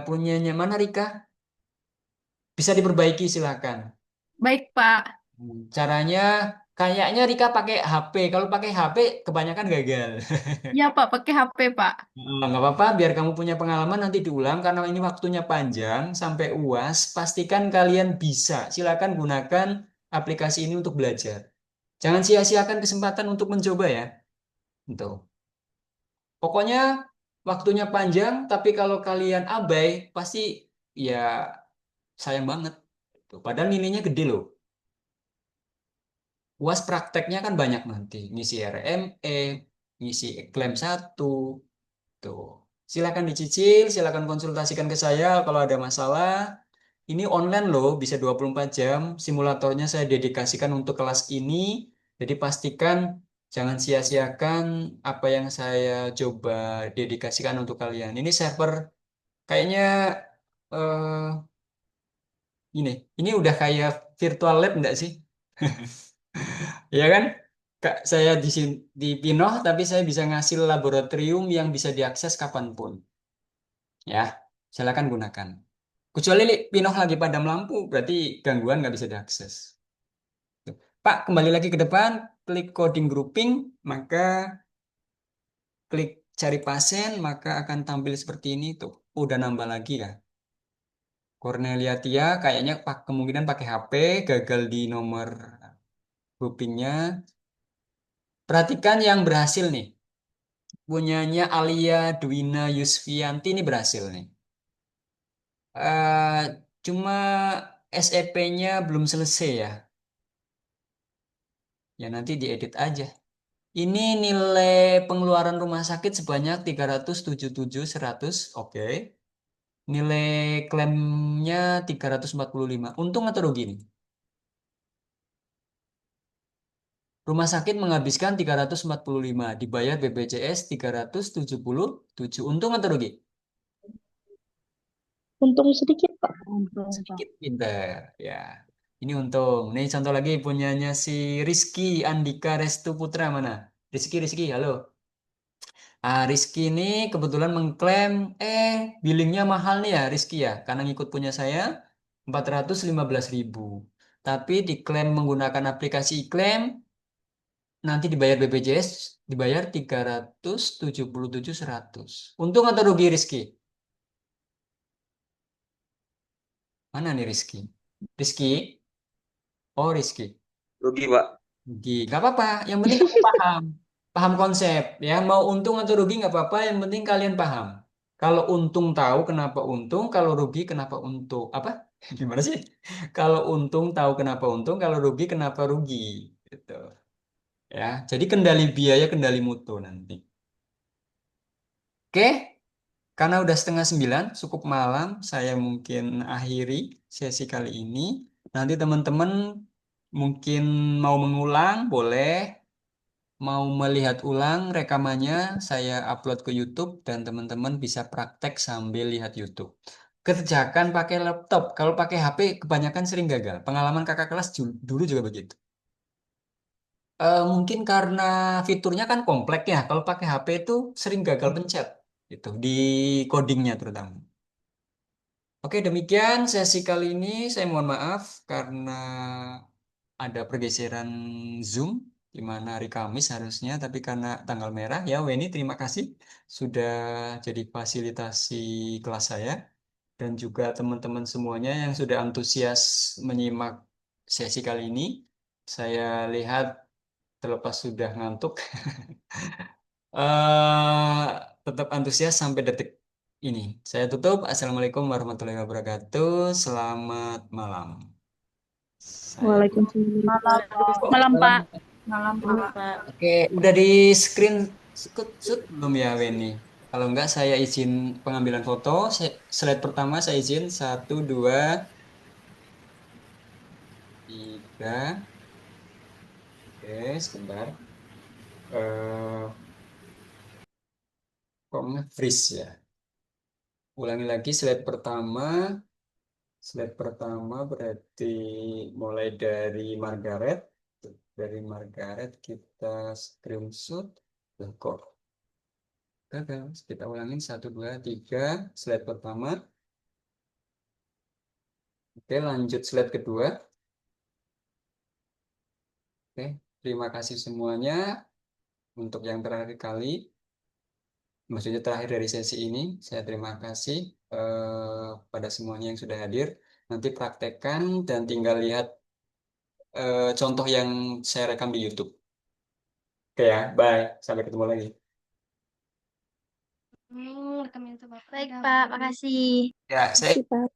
punyanya mana Rika? Bisa diperbaiki silakan. Baik, Pak. Caranya kayaknya Rika pakai HP. Kalau pakai HP kebanyakan gagal. Ya, Pak, pakai HP, Pak. Nggak apa-apa, biar kamu punya pengalaman nanti diulang karena ini waktunya panjang sampai UAS. Pastikan kalian bisa. Silakan gunakan aplikasi ini untuk belajar. Jangan sia-siakan kesempatan untuk mencoba ya. Untuk. Pokoknya waktunya panjang, tapi kalau kalian abai, pasti ya sayang banget. Tuh, padahal nilainya gede loh. UAS prakteknya kan banyak nanti. Ngisi RME, ngisi klaim satu. Tuh. Silakan dicicil, silakan konsultasikan ke saya kalau ada masalah. Ini online loh, bisa 24 jam. Simulatornya saya dedikasikan untuk kelas ini. Jadi pastikan jangan sia-siakan apa yang saya coba dedikasikan untuk kalian. Ini server kayaknya eh ini udah kayak virtual lab enggak sih? Ya kan? Kak, saya di Pinoh, tapi saya bisa ngasih laboratorium yang bisa diakses kapanpun. Ya, silakan gunakan. Kecuali Pinoh lagi padam lampu, berarti gangguan nggak bisa diakses. Tuh. Pak, kembali lagi ke depan, klik coding grouping, maka klik cari pasien, maka akan tampil seperti ini tuh. Udah nambah lagi ya. Cornelia Tia kayaknya kemungkinan pakai HP, gagal di nomor groupingnya. Perhatikan yang berhasil nih. Punyanya Alia Dwina Yusfianti ini berhasil nih. Eh, cuma SEP-nya belum selesai ya. Ya nanti diedit aja. Ini nilai pengeluaran rumah sakit sebanyak 377.100. Oke. Nilai klaimnya 345. Untung atau rugi nih? Rumah sakit menghabiskan 345. Dibayar BPJS 377. Untung atau rugi? Untung sedikit, Pak. Sedikit pinter. Ya. Ini untung. Nih contoh lagi punyanya si Rizky Andika Restu Putra mana? Rizky, halo. Rizky ini kebetulan mengklaim, billingnya mahal nih ya Rizky ya, karena ngikut punya saya 415.000. Tapi diklaim menggunakan aplikasi iklan, nanti dibayar BPJS, dibayar 377.100. Untung atau rugi Rizky? Mana nih Rizky? Rizky? Oh Rizky. Rugi, Pak. Rugi. Gak apa-apa, yang penting kamu paham. Paham konsep. Ya, mau untung atau rugi nggak apa-apa, yang penting kalian paham. Kalau untung tahu kenapa untung, kalau rugi kenapa untung. Apa? Gimana sih? Kalau untung tahu kenapa untung, kalau rugi kenapa rugi. Gitu. Ya, jadi kendali biaya, kendali mutu nanti. Oke, karena udah setengah 9, cukup malam, saya mungkin akhiri sesi kali ini. Nanti teman-teman mungkin mau mengulang, boleh. Mau melihat ulang rekamannya, saya upload ke YouTube dan teman-teman bisa praktek sambil lihat YouTube. Kerjakan pakai laptop. Kalau pakai HP, kebanyakan sering gagal. Pengalaman kakak kelas dulu juga begitu. Mungkin karena fiturnya kan kompleks ya. Kalau pakai HP itu sering gagal pencet, gitu di codingnya terutama. Oke, demikian sesi kali ini. Saya mohon maaf karena ada pergeseran Zoom di mana hari Kamis harusnya, tapi karena tanggal merah ya Weni, terima kasih sudah jadi fasilitasi kelas saya dan juga teman-teman semuanya yang sudah antusias menyimak sesi kali ini. Saya lihat terlepas sudah ngantuk, eh tetap antusias sampai detik ini. Saya tutup. Assalamualaikum warahmatullahi wabarakatuh. Selamat malam. Saya Waalaikumsalam. Malam, Pak. Malam, Belum, Pak. Pak. Oke, udah di screenshot belum ya, Weni? Kalau enggak, saya izin pengambilan foto. Slide pertama saya izin. 1, 2, 3. Oke, sebentar. Kok nge-freeze ya? Ulangi lagi slide pertama. Slide pertama berarti mulai dari Margaret. Dari Margaret kita screenshot. Loh, kok gagal? Kita ulangin 1, 2, 3. Slide pertama. Oke, lanjut slide kedua. Oke, terima kasih semuanya untuk yang terakhir kali. Maksudnya terakhir dari sesi ini, saya terima kasih pada semuanya yang sudah hadir. Nanti praktekkan dan tinggal lihat contoh yang saya rekam di YouTube. Oke ya, bye. Sampai ketemu lagi. Baik, Pak. Makasih. Ya, saya Pak.